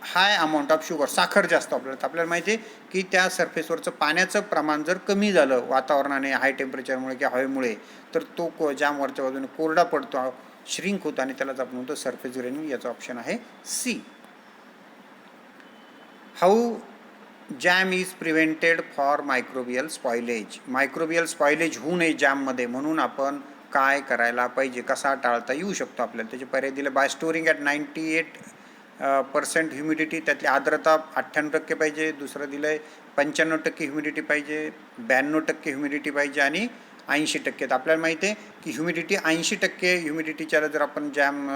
high amount of sugar, साखर जास्त आपल्याला माहिती आहे की त्या सरफेसवरचं पाण्याचं प्रमाण जर कमी झालं वातावरणाने, हाय टेम्परेचरमुळे किंवा हवेमुळे, तर तो जॅम वरच्या बाजूने कोरडा पडतो, श्रिंक होतो, आणि त्यालाच आपण म्हणतो सरफेस ग्रेनिंग. याचा ऑप्शन आहे C. How jam is prevented for microbial spoilage. Microbial spoilage होऊ नये जॅममध्ये म्हणून आपण काय करायला पाहिजे, कसा टाळता येऊ शकतो आपल्याला, त्याचे पर्याय दिले. बाय स्टोरिंग ॲट 98% ह्युमिडिटी, त्यातली आर्द्रता 98% पाहिजे. दुसरं दिलं आहे 95% ह्युमिडिटी पाहिजे, 92% ह्युमिडिटी पाहिजे, आणि 80%. आपल्याला माहिती आहे की ह्युमिडिटी 80% ह्युमिडिटीच्या जर आपण जॅम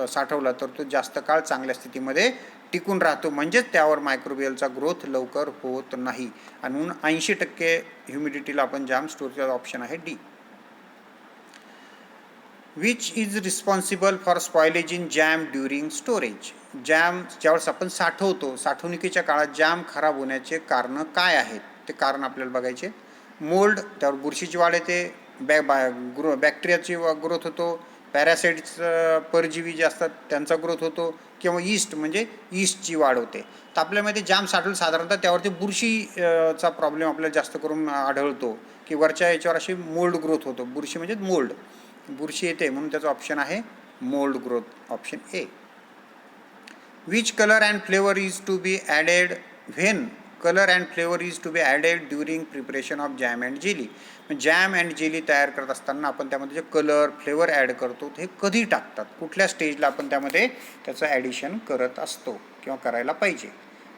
साठवला तर तो जास्त काळ चांगल्या स्थितीमध्ये टिकून राहतो, म्हणजेच त्यावर मायक्रोबियलचा ग्रोथ लवकर होत नाही, आणि म्हणून 80% ह्युमिडिटीला आपण जॅम स्टोरेजचा ऑप्शन आहे D. Which is responsible for spoilage in jam during storage. Jam ज्यावेळेस आपण साठवतो, साठवणुकीच्या काळात जॅम खराब होण्याचे कारणं काय आहेत, ते कारण आपल्याला बघायचे. मोल्ड, त्यावर बुरशीची वाढ येते, बॅक्टेरियाची ग्रोथ होतो, पॅरासाइट्स, परजीवी जे असतात त्यांचा ग्रोथ होतो, किंवा ईस्ट म्हणजे ईस्टची वाढ होते. तर आपल्यामध्ये जॅम साठवलं साधारणतः त्यावरती बुरशीचा प्रॉब्लेम आपल्याला जास्त करून आढळतो, की वरच्या याच्यावर अशी मोल्ड ग्रोथ होतो, बुरशी म्हणजे मोल्ड, बुरशी येते, म्हणून त्याचं ऑप्शन आहे mould growth, option A. Which colour and flavour is to be added when colour and flavour is to be added during preparation of jam and jelly. Jam and jelly तयार करत असताना आपण त्यामध्ये जे कलर, फ्लेवर ॲड करतो ते कधी टाकतात, कुठल्या स्टेजला आपण त्यामध्ये त्याचं ॲडिशन करत असतो किंवा करायला पाहिजे.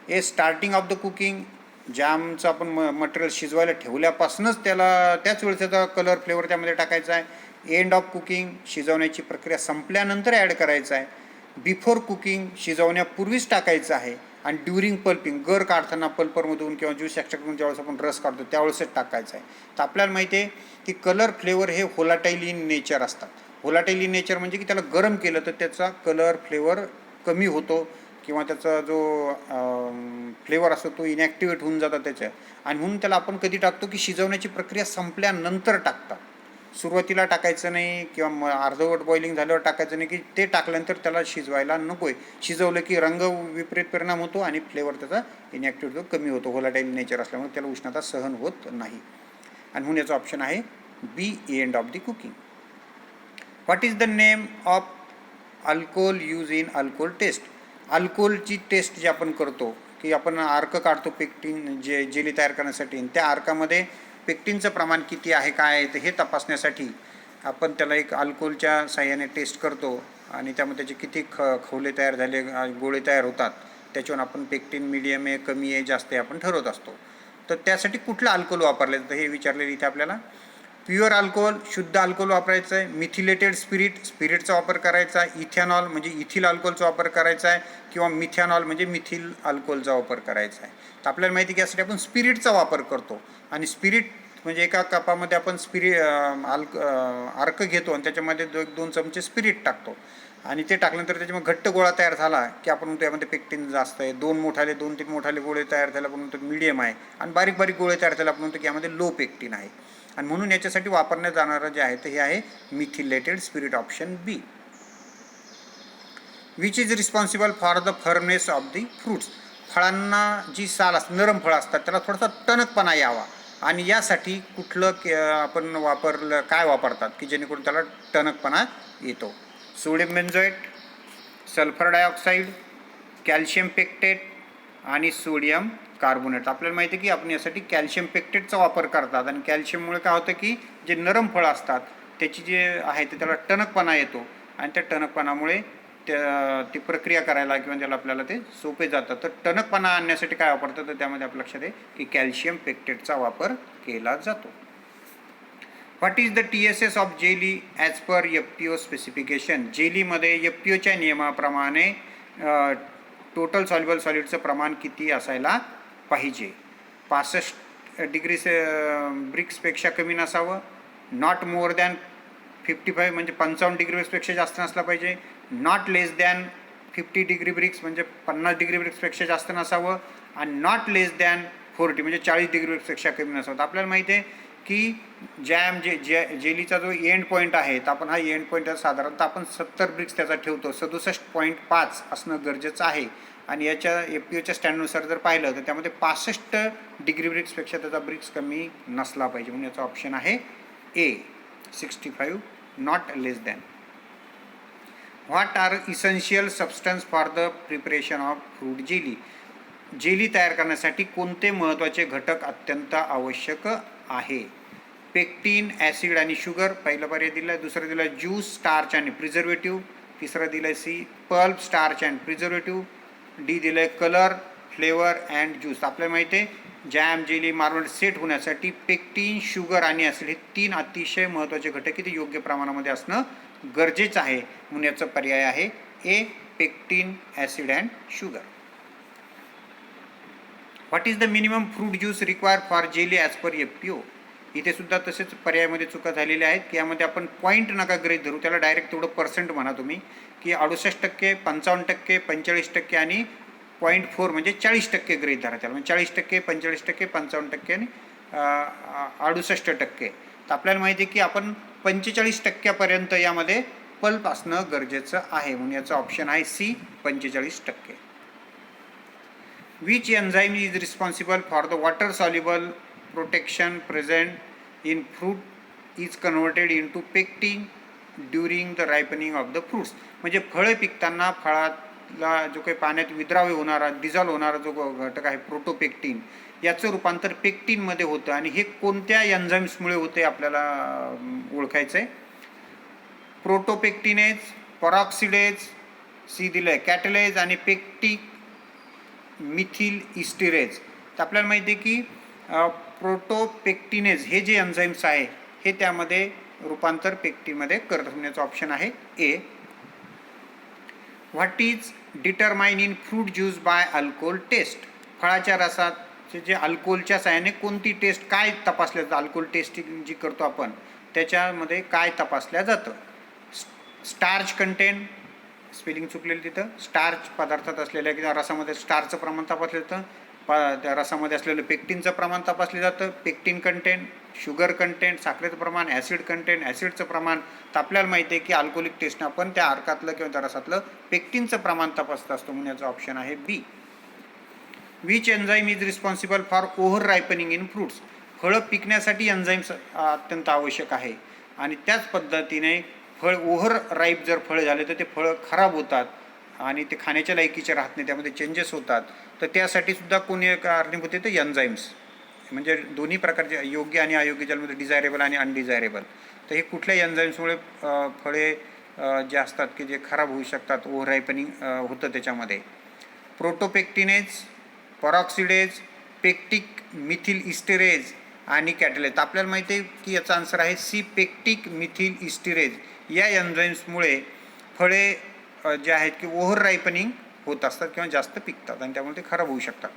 ए स्टार्टिंग ऑफ द कुकिंग, जॅमचं आपण मटेरियल शिजवायला ठेवल्यापासूनच त्याला त्याच वेळेस त्याचा कलर फ्लेवर त्यामध्ये टाकायचा आहे. एंड ऑफ कुकिंग, शिजवण्याची प्रक्रिया संपल्यानंतर ॲड करायचं आहे. बिफोर कुकिंग, शिजवण्यापूर्वीच टाकायचं आहे. आणि ड्युरिंग पल्पिंग, गर काढताना पल्परमधून किंवा ज्यूस एक्स्ट्रॅक्टमधून ज्यावेळेस आपण रस काढतो त्यावेळेसच टाकायचं आहे. तर आपल्याला माहिती आहे की कलर फ्लेवर हे व्होलाटाईल इन नेचर असतात. व्होलाटाईल इन नेचर म्हणजे की त्याला गरम केलं तर त्याचा कलर फ्लेवर कमी होतो किंवा त्याचा जो फ्लेवर असतो तो इनॅक्टिवेट होऊन जातात त्याच्या. आणि म्हणून त्याला आपण कधी टाकतो की शिजवण्याची प्रक्रिया संपल्यानंतर टाकतात. सुरुवातीला टाकायचं नाही किंवा अर्धवट बॉइलिंग झाल्यावर टाकायचं नाही की ते टाकल्यानंतर त्याला शिजवायला नको आहे. शिजवलं की रंग विपरीत परिणाम होतो आणि फ्लेवर त्याचा इनॅक्टिव्ह होतो, कमी होतो. व्होलाटाईल नेचर असल्यामुळे त्याला उष्णता सहन होत नाही. आणि म्हणून याचा ऑप्शन आहे B, end of the cooking. What is the name of alcohol use in alcohol test? अल्कोहोलची टेस्ट जी आपण करतो की आपण अर्क काढतो पेक्टिन जेली तयार करण्यासाठी, त्या अर्कामध्ये पेक्टिनचं प्रमाण किती आहे काय आहे तर हे तपासण्यासाठी आपण त्याला एक अल्कोहोलच्या साह्याने टेस्ट करतो आणि त्यामध्ये त्याचे किती खवले तयार झाले, गोळे तयार होतात, त्याच्यावरून आपण पेक्टिन मीडियम आहे, कमी आहे, जास्त आहे आपण ठरवत असतो. तर त्यासाठी कुठलं अल्कोहोल वापरले जातं हे विचारलेलं इथे आपल्याला. प्युअर अल्कोहोल, शुद्ध अल्कोहोल वापरायचं आहे. मिथिलेटेड स्पिरिटचा वापर करायचा आहे. इथेनॉल म्हणजे इथिल अल्कोहोलचा वापर करायचा आहे किंवा मिथॅनॉल म्हणजे मिथिल अल्कोहोलचा वापर करायचा आहे. तर आपल्याला माहिती की यासाठी आपण स्पिरिटचा वापर करतो. आणि स्पिरिट म्हणजे एका कपामध्ये आपण अर्क घेतो आणि त्याच्यामध्ये 2 चमचे स्पिरिट टाकतो आणि ते टाकल्यानंतर त्याच्यामध्ये घट्ट गोळा तयार झाला की आपण म्हणतो यामध्ये पेक्टिन जास्त आहे. 2-3 मोठाले गोळे तयार झाले आपण म्हणतो मिडियम आहे. आणि बारीक बारीक गोळे तयार झाले आपण म्हणतो की यामध्ये लो पेक्टिन आहे. आणि म्हणून याच्यासाठी वापरण्यात जाणारं जे आहे तर हे आहे methylated spirit, option B. Which is responsible for the firmness of the fruits? फळांना जी साल असते, नरम फळं असतात, त्याला थोडासा टणकपणा यावा आणि यासाठी कुठलं आपण काय वापरतात की जेणेकरून त्याला टणकपणा येतो? Sodium benzoate, sulphur dioxide, calcium pectate आणि सोडियम कार्बोनेट. आपल्याला माहिती आहे की आपण यासाठी कॅल्शियम पेक्टेटचा वापर करतात आणि कॅल्शियममुळे काय होतं की जे नरम फळं असतात त्याची जे आहे ते त्याला टणकपणा येतो आणि त्या टणकपणामुळे ती प्रक्रिया करायला किंवा त्याला आपल्याला ते सोपे जातं. तर टणकपणा आणण्यासाठी काय वापरतात तर त्यामध्ये आपल्या लक्षात आहे की कॅल्शियम पेक्टेटचा वापर केला जातो. What is the TSS of jelly as per FPO specification? जेलीमध्ये FPOच्या नियमाप्रमाणे टोटल सॉल्युबल सॉलिडचं प्रमाण किती असायला पाहिजे? 65 डिग्री ब्रिक्सपेक्षा कमी नसावं. नॉट मोर दॅन 55 म्हणजे 55 डिग्री ब्रिक्सपेक्षा जास्त नसला पाहिजे. Not less than 50 degree brix म्हणजे 50 डिग्री ब्रिक्सपेक्षा जास्त नसावं. आणि नॉट लेस दॅन 40 म्हणजे 40 डिग्री ब्रिक्सपेक्षा कमी नसावं. तर आपल्याला माहिती आहे की जेलीचा जो एंड पॉईंट आहे तर आपण हा एंड पॉईंट साधारणतः आपण 70 ब्रिक्स त्याचा ठेवतो. 67.5 असणं गरजेचं आहे. आणि याच्या FPOच्या स्टँडनुसार जर पाहिलं तर त्यामध्ये 65 डिग्री ब्रिक्सपेक्षा त्याचा ब्रिक्स कमी नसला पाहिजे. म्हणून याचा ऑप्शन आहे A, 65, not less than. What are essential substance for the preparation of fruit jelly? Jelly तयार करण्यासाठी कोणते महत्त्वाचे घटक अत्यंत आवश्यक आहे? पेक्टिन, ॲसिड आणि शुगर पहिला पर्याय दिला आहे. दुसरा दिला ज्यूस, स्टार्च आणि प्रिझर्वेटिव्ह. तिसरा दिला आहे C, pulp, starch and preservative. D दिलं आहे कलर, फ्लेवर अँड ज्यूस. आपल्याला माहिती आहे जॅम, जेली, मार्मलेड सेट होण्यासाठी पेक्टिन, शुगर आणि ॲसिड हे 3 अतिशय महत्त्वाचे घटक ते योग्य प्रमाणामध्ये असणं गरजेचं आहे. म्हणून याचा पर्याय आहे A, pectin, acid and sugar. What is the minimum fruit juice required for jelly as per FPO? इथे सुद्धा तसेच पर्यायामध्ये चुका झालेल्या आहेत की यामध्ये आपण पॉईंट नका गृहीत धरू, त्याला डायरेक्ट तेवढं पर्सेंट म्हणा तुम्ही की 68%, 55%, 45% आणि 0.4 म्हणजे 40% गृहीत धरा त्याला. म्हणजे 40%, 45%, 55% आणि 68%. तर आपल्याला माहिती आहे की आपण 45% यामध्ये पल्प असणं गरजेचं आहे. म्हणून याचा ऑप्शन आहे C, 45%. Which enzyme is responsible for the water soluble protection present in fruit is converted into pectin during the ripening of the fruits? म्हणजे फळे पिकताना फळाला जो काही पाण्यात विद्राव्य होणारा, डिझॉल्व होणारा जो घटक आहे प्रोटोपेक्टिन, याचं रूपांतर पेक्टिनमध्ये होतं. आणि हे कोणत्या एन्झाईम्समुळे होते आपल्याला ओळखायचं आहे. प्रोटोपेक्टिनेज, परॉक्सिडेज, सी दिलं आहे कॅटलेज आणि पेक्टिक मिथिल इस्टिरेज. तर आपल्याला माहिती आहे की प्रोटोपेक्टिनेज हे जे एन्झाईम्स आहे हे त्यामध्ये रूपांतर पेक्टिनमध्ये करत होण्याचा ऑप्शन आहे A. What is determine in fruit juice by alcohol test. फळाच्या रसाचे जे अल्कोहोलच्या साहाय्याने कोणती टेस्ट काय तपासल्या जातं, अल्कोहोल टेस्टिंग जी करतो आपण त्याच्यामध्ये काय तपासल्या जातं. स्टार्च कंटेंट, स्पेलिंग चुकलेलं तिथं, स्टार्च पदार्थात असलेल्या किंवा रसामध्ये स्टारचं प्रमाण तपासलं जातं, त्या रसामध्ये असलेलं पेक्टिनचं प्रमाण तपासलं जातं. पेक्टिन कंटेंट, शुगर कंटेंट, साखरेचं प्रमाण, ॲसिड कंटेंट, ॲसिडचं प्रमाण. तर आपल्याला माहिती आहे की अल्कोहोलिक टेस्टनं आपण त्या अर्कातलं किंवा त्या रसातलं पेक्टिनचं प्रमाण तपासत असतो म्हणून याचा ऑप्शन आहे B. Which enzyme is responsible for over ripening in fruits. फळं पिकण्यासाठी एन्झाईम्स अत्यंत आवश्यक आहे आणि त्याच पद्धतीने फळ ओव्हर राईप जर फळं झाले तर ते फळं खराब होतात आणि ते खाण्याच्या लायकीचे राहत नाही, त्यामध्ये चेंजेस होतात. तर त्यासाठी सुद्धा कोणी कारणीभूत आहे तर एन्झाईम्स, म्हणजे दोन्ही प्रकारचे योग्य आणि अयोग्य, ज्यामध्ये डिझायरेबल आणि अनडिझायरेबल. तर हे कुठल्या एन्झाईम्समुळे फळे जे असतात की जे खराब होऊ शकतात, ओव्हर रायपनिंग होतं त्याच्यामध्ये. प्रोटोपेक्टिनेज, परॉक्सिडेज, पेक्टिक मिथिल इस्टिरेज आणि कॅटलेज. तर आपल्याला माहिती आहे की याचा आन्सर आहे सी, पेक्टिक मिथिल इस्टिरेज. या एन्झाईम्समुळे फळे जे आहेत की ओव्हर रायपनिंग होत असतात किंवा जास्त पिकतात आणि त्यामुळे ते खराब होऊ शकतात.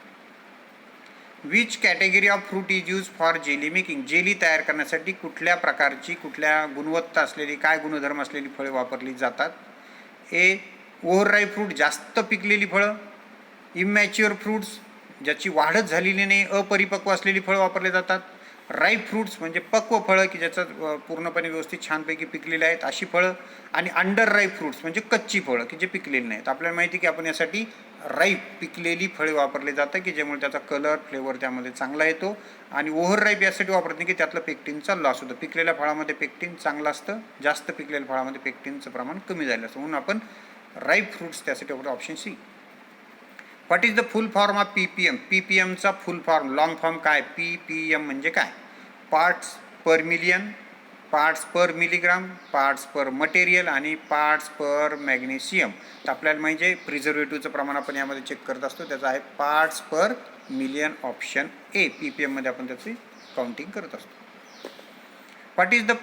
Which category of fruit is use for jelly making. Jelly तयार करण्यासाठी कुठल्या प्रकारची, कुठल्या गुणवत्ता असलेली, काय गुणधर्म असलेली फळे वापरली जातात. ए, ओव्हर राईप फ्रूट, जास्त पिकलेली फळं. इमॅच्युअर फ्रूट्स, ज्याची वाढच झालेली नाही, अपरिपक्व असलेली फळं वापरले जातात. राईप फ्रूट्स म्हणजे पक्व फळं की ज्याचं पूर्णपणे व्यवस्थित छानपैकी पिकलेले आहेत अशी फळं. आणि अंडर राईप फ्रूट्स म्हणजे कच्ची फळं की जे पिकलेली नाहीत. आपल्याला माहिती की आपण यासाठी राईप पिकलेली फळे वापरले जातं की ज्यामुळे त्याचा कलर, फ्लेवर त्यामध्ये चांगला येतो. आणि ओव्हर राईप यासाठी वापरत नाही की त्यातलं पेक्टिनचा लॉस होतो. पिकलेल्या फळामध्ये पेक्टिन चांगलं असतं, जास्त पिकलेल्या फळामध्ये पेक्टिनचं प्रमाण कमी झालं असतं, म्हणून आपण राईप फ्रूट्स त्यासाठी वापरतो, option C. What is the full form of PPM. PPMचा फुल फॉर्म, लॉंग फॉर्म काय. PPM म्हणजे काय. Parts per million, parts per milligram, parts per material आणि पार्ट्स पर मॅग्नेशियम. तर आपल्याला म्हणजे प्रिझर्वेटिव्हचं प्रमाण आपण यामध्ये चेक करत असतो, त्याचं आहे parts per million, option A. PPMमध्ये आपण त्याची काउंटिंग करत असतो. What is the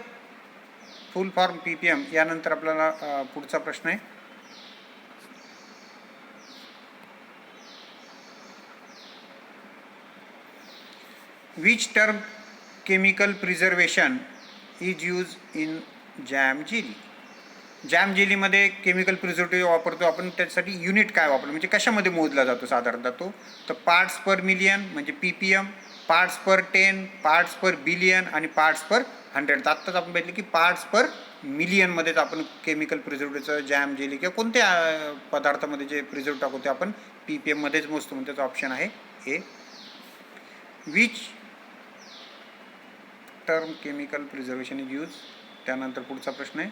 full form PPM. यानंतर आपल्याला पुढचा प्रश्न आहे. Which term chemical preservation is use in jam jelly. Jam जेलीमध्ये केमिकल प्रिझर्वेटिव्ह वापरतो आपण, त्याच्यासाठी युनिट काय वापरतो, म्हणजे कशामध्ये मोजला जातो साधारणतः तो. तर पार्ट्स पर मिलियन म्हणजे PPM, पार्ट्स पर 10, पार्ट्स पर बिलियन आणि पार्ट्स पर 100. तर आत्ताच आपण बघितलं की पार्ट्स पर मिलियनमध्येच आपण केमिकल प्रिझर्वेटिव्हचं जॅम जेली किंवा कोणत्या पदार्थामध्ये जे प्रिझर्वेटिव्ह टाकतो ते आपण PPMमध्येच मोजतो, म्हणजे त्याचा ऑप्शन आहे A. Which term chemical preservation is use. त्यानंतर पुढचा प्रश्न आहे.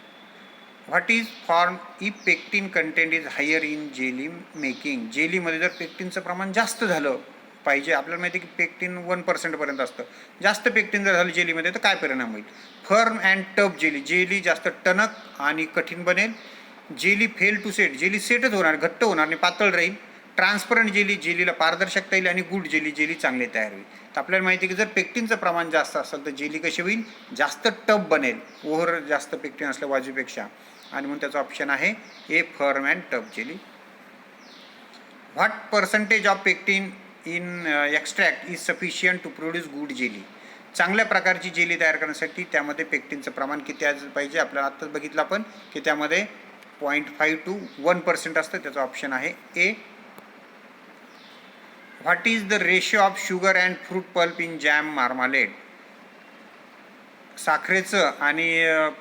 What is form if pectin content is higher in jelly making. जेलीमध्ये जर पेक्टिनचं प्रमाण जास्त झालं पाहिजे, आपल्याला माहिती आहे की पेक्टिन 1% असतं, जास्त पेक्टिन जर झालं जेलीमध्ये तर काय परिणाम होईल. Firm and tough jelly, jelly जास्त टणक आणि कठीण बनेल. Jelly fail to set, jelly सेटच होणार, घट्ट होणार आणि पातळ राहील. ट्रान्सपरंट जेली, जेलीला पारदर्शकता येईल. आणि गुड जेली, जेली चांगली तयार होईल. तर आपल्याला माहिती आहे की जर पेक्टिनचं प्रमाण जास्त असेल तर जेली कशी होईल, जास्त टफ बनेल, ओव्हर जास्त पेक्टिन असल्या बाजूपेक्षा, आणि म्हणून त्याचा ऑप्शन आहे A, firm and tough jelly. What percentage of pectin in extract is sufficient to produce good jelly. चांगल्या प्रकारची जेली तयार करण्यासाठी त्यामध्ये पेक्टिनचं प्रमाण किती पाहिजे, आपल्याला आत्ताच बघितलं आपण की त्यामध्ये 0.5 to 1% असतं, त्याचा ऑप्शन आहे A. What is the ratio of sugar and fruit pulp in jam marmalade. साखरेचं आणि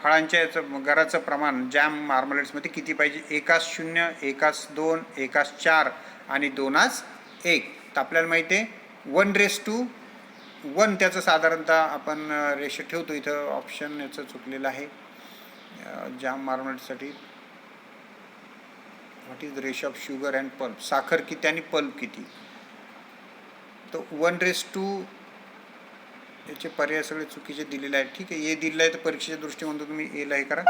फळांच्या याचं गराचं प्रमाण जॅम मार्मलेट्समध्ये किती पाहिजे. 1:0, 1:2, 1:4 आणि 2:1. तर आपल्याला माहिती आहे 1:1 त्याचं साधारणतः आपण रेशो ठेवतो. इथं ऑप्शन याचं चुकलेलं आहे जॅम मार्मलेटसाठी. What is the ratio of sugar and pulp. साखर किती आणि पल्प किती. तर 1:2 याचे पर्याय सगळे चुकीचे दिलेले आहेत. ठीक आहे, ए दिलेलं आहे तर परीक्षेच्या दृष्टीकोनातून तुम्ही एला हे करा.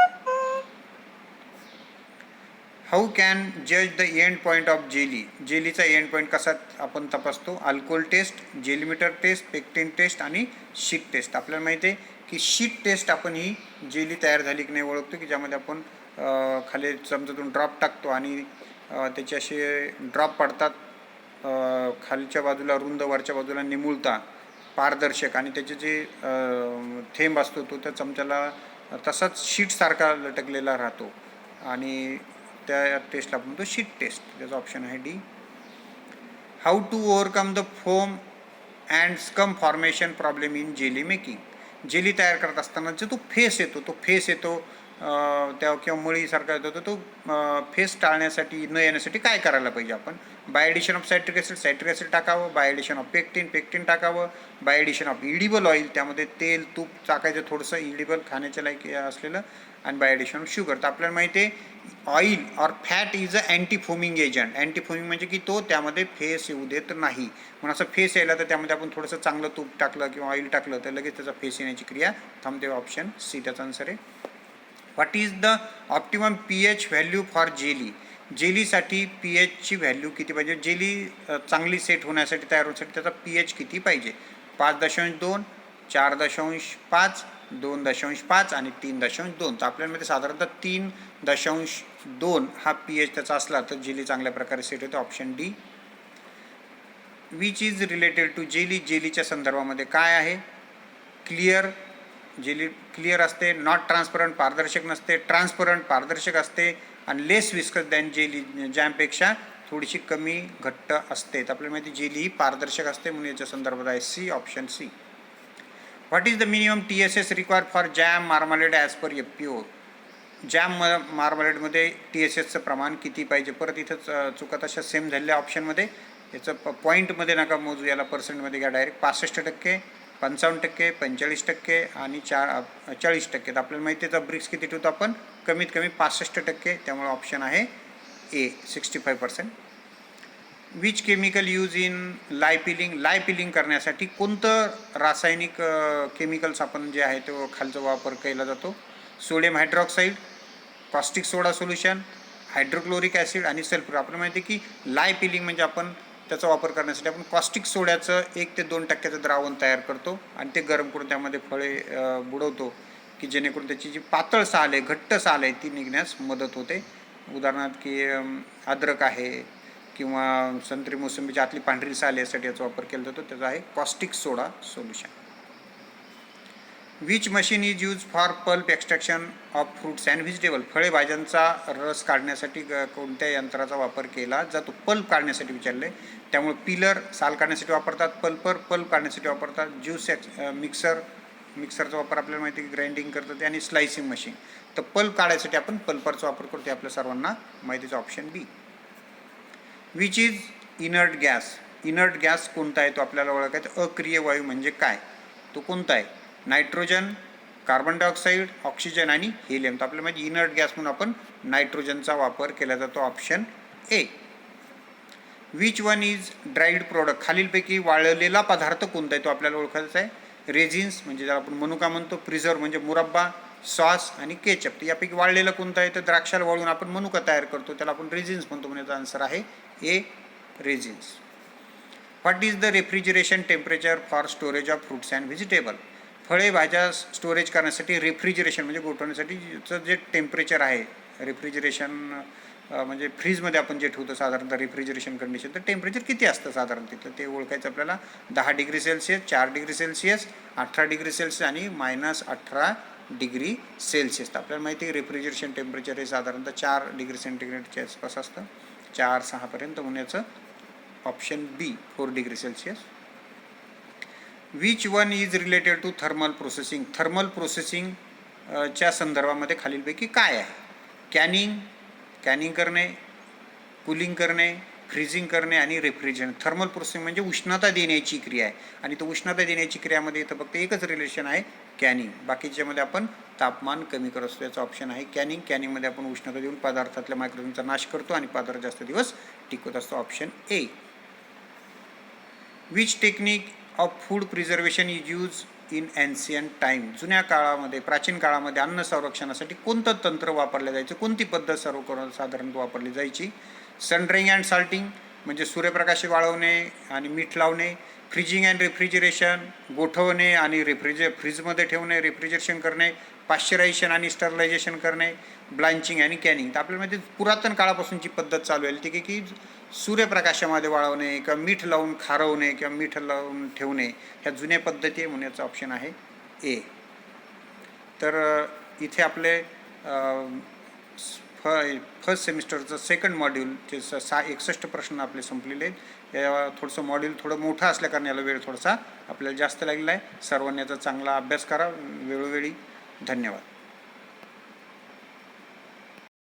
हाऊ कॅन जज the end point of jelly. जेलीचा एंड पॉईंट कसा आपण तपासतो? Alcohol test, jellymeter test, pectin test आणि शीट टेस्ट. आपल्याला माहिती आहे की शीट टेस्ट आपण ही जेली तयार झाली की नाही ओळखतो, की ज्यामध्ये आपण खाली चमच्यातून ड्रॉप टाकतो आणि त्याचे असे ड्रॉप पडतात खालच्या बाजूला रुंद, वरच्या बाजूला निमुळता पारदर्शक, आणि त्याचे जे थेंब असतो तो त्या चमच्याला तसाच शीटसारखा लटकलेला राहतो, आणि त्या टेस्टला आपण म्हणतो शीट टेस्ट. त्याचा ऑप्शन आहे D. How to overcome the foam and scum formation problem in jelly making. Jelly तयार करत असताना जो तो फेस येतो त्या किंवा मळीसारखा येतो तो फेस टाळण्यासाठी न येण्यासाठी काय करायला पाहिजे आपण? By addition of citric acid टाकावं, बाय ॲडिशन ऑफ पेक्टिन टाकावं, by addition of edible oil, त्यामध्ये तेल तूप टाकायचं थोडंसं इडिबल खाण्याच्या लायक असलेलं, आणि बाय ॲडिशन ऑफ शुगर. तर आपल्याला माहिती आहे oil or fat is a anti foaming agent. Anti foaming म्हणजे की तो त्यामध्ये फेस येऊ देत नाही. म्हणून असं फेस यायला तर त्यामध्ये आपण थोडंसं चांगलं तूप टाकलं किंवा ऑइल टाकलं तर लगेच त्याचा फेस येण्याची क्रिया थांबते. ऑप्शन सी त्याचा आन्सर आहे. What is the optimum pH value for jelly. जेलीसाठी pHची व्हॅल्यू किती पाहिजे? जेली चांगली सेट होण्यासाठी, तयार होण्यासाठी त्याचा pH किती पाहिजे? 5.2, 4.5, 2.5 आणि 3.2. तर आपल्यामध्ये साधारणतः 3.2 हा pH त्याचा असला तर जेली चांगल्या प्रकारे सेट होते. Option D. Which is related to jelly. जेलीच्या संदर्भामध्ये काय आहे? क्लिअर, जेली क्लिअर असते. नॉट ट्रान्सपरंट, पारदर्शक नसते. ट्रान्सपरंट, पारदर्शक असते. आणि लेस विस्कस दॅन जेली, जॅमपेक्षा थोडीशी कमी घट्ट असते. तर आपल्याला माहिती जेली ही पारदर्शक असते, म्हणून याच्या संदर्भात आहे C. Option C. What is the minimum TSS required for jam marmalade as per FPO. Jam मार्मालेडमध्ये TSSचं प्रमाण किती पाहिजे? परत इथं चुका तशा सेम झालेल्या ऑप्शनमध्ये. याचं पॉईंटमध्ये नका मोजू, याला पर्सेंटमध्ये घ्या डायरेक्ट. 65%, 55%, 45% आणि 40%. तर आपल्याला माहिती आहे ब्रिक्स किती ठेवतो आपण? कमीत कमी 65%. त्यामुळे ऑप्शन आहे A, 65%. Which chemical use in लाय पिलिंग. लाय पिलिंग करण्यासाठी कोणतं रासायनिक केमिकल्स आपण जे आहे तो खालचा वापर केला जातो? सोडियम हायड्रॉक्साईड, कॉस्टिक सोडा सोल्युशन, हायड्रोक्लोरिक ॲसिड आणि सल्फर. आपल्याला माहिती आहे की लाय पिलिंग म्हणजे आपण त्याचा वापर करण्यासाठी आपण कॉस्टिक सोड्याचं 1 ते 2% द्रावण तयार करतो आणि ते गरम करून त्यामध्ये फळे बुडवतो, की जेणेकरून त्याची जी पातळ साल आहे, घट्ट साल आहे ती निघण्यास मदत होते. उदाहरणार्थ की अद्रक आहे किंवा संत्री मोसंबीची आतली पांढरी साल यासाठी याचा वापर केला जातो. त्याचा आहे caustic soda solution. Which machine is use for pulp extraction of fruits and vegetable. फळे भाज्यांचा रस काढण्यासाठी कोणत्या यंत्राचा वापर केला जातो? पल्प काढण्यासाठी विचारलं आहे. त्यामुळे पिलर साल काढण्यासाठी वापरतात, पल्प काढण्यासाठी वापरतात, ज्यूस मिक्सरचा वापर आपल्याला माहिती आहे की ग्राइंडिंग करतात, आणि स्लायसिंग मशीन. तर पल्प काढण्यासाठी आपण पल्परचा वापर करतो, आपल्या सर्वांना माहितीचं option B. Which is inert gas. Inert gas कोणता आहे तो आपल्याला ओळखायचा. अक्रिय वायू म्हणजे काय? तो कोणता आहे? नायट्रोजन, कार्बन डायऑक्साईड, ऑक्सिजन आणि हेलियम. तर आपल्याला माहिती इनर्ट गॅस म्हणून आपण नायट्रोजनचा वापर केला जातो. Option A. Which one is dried product. खालीलपैकी वाळलेला पदार्थ कोणता आहे तो आपल्याला ओळखायचा आहे. रेझिन्स म्हणजे ज्याला आपण मनुका म्हणतो, प्रिझर्व म्हणजे मुरब्बा, सॉस आणि केचप. तर यापैकी वाळलेलं कोणतं आहे? तर द्राक्षाला वाळून आपण मनुका तयार करतो, त्याला आपण रेझिन्स म्हणतो. म्हणजे आन्सर आहे A, raisins. What is the refrigeration temperature for storage of fruits and vegetable. फळे भाज्या स्टोरेज करण्यासाठी रेफ्रिजरेशन म्हणजे गोठवण्यासाठीचं जे टेम्परेचर आहे, रेफ्रिजरेशन म्हणजे फ्रीजमध्ये आपण जे ठेवतो साधारणतः रेफ्रिजरेशन कंडिशन, तर टेम्परेचर किती असतं साधारण तिथलं ते ओळखायचं आपल्याला. 10 degree Celsius, 4 degree Celsius, 18 degree Celsius आणि -18 डिग्री सेल्सिअस. तर आपल्याला माहिती आहे रेफ्रिजरेशन टेम्परेचर हे साधारणतः 4 डिग्री सेंटीग्रेडच्या आसपास असतं, 4-6 पर्यंत. होण्याचं option B, 4 degree Celsius. Which one is related to thermal processing. Thermal प्रोसेसिंगच्या संदर्भामध्ये खालीलपैकी काय आहे? कॅनिंग करणे, कूलिंग करणे, फ्रीजिंग करणे आणि रेफ्रिजरेशन. थर्मल प्रोसेसिंग म्हणजे उष्णता देण्याची क्रिया आहे, आणि तो उष्णता देण्याची क्रियामध्ये इथं फक्त एकच रिलेशन आहे, कॅनिंग. बाकीच्यामध्ये आपण तापमान कमी करत असतो. याचा ऑप्शन आहे कॅनिंग. कॅनिंगमध्ये आपण उष्णता देऊन पदार्थातल्या मायक्रोऑर्गॅनिझमचा नाश करतो आणि पदार्थ जास्त दिवस टिकवत असतो. Option A. Which technique of food preservation is use in ancient time, जुन्या काळामध्ये प्राचीन काळामध्ये अन्न संरक्षणासाठी कोणतं तंत्र वापरलं जायचं, कोणती पद्धत साधारणतः वापरली जायची. सनड्राईंग अँड साल्टिंग म्हणजे सूर्यप्रकाश वाळवणे आणि मीठ लावणे. फ्रीजिंग अँड रेफ्रिजरेशन गोठवणे आणि फ्रीजमध्ये ठेवणे, रेफ्रिजरेशन करणे. पाश्चरायझेशन आणि स्टरलायझेशन करणे. ब्लांचिंग आणि कॅनिंग. तर आपल्यामध्ये पुरातन काळापासूनची पद्धत चालू आहे ती की सूर्यप्रकाशामध्ये वाळवणे किंवा मीठ लावून खारवणे किंवा मीठ लावून ठेवणे ह्या जुन्या पद्धती आहे म्हणून याचा ऑप्शन आहे ए. तर इथे आपले फर्स्ट सेमिस्टरचं सेकंड मॉड्यूलचे 61 प्रश्न आपले संपलेले आहेत. या थोडंसं मॉड्यूल थोडं मोठं असल्याकारण याला वेळ थोडासा आपल्याला जास्त लागलेला आहे. सर्वांनी याचा चांगला अभ्यास करा वेळोवेळी. धन्यवाद.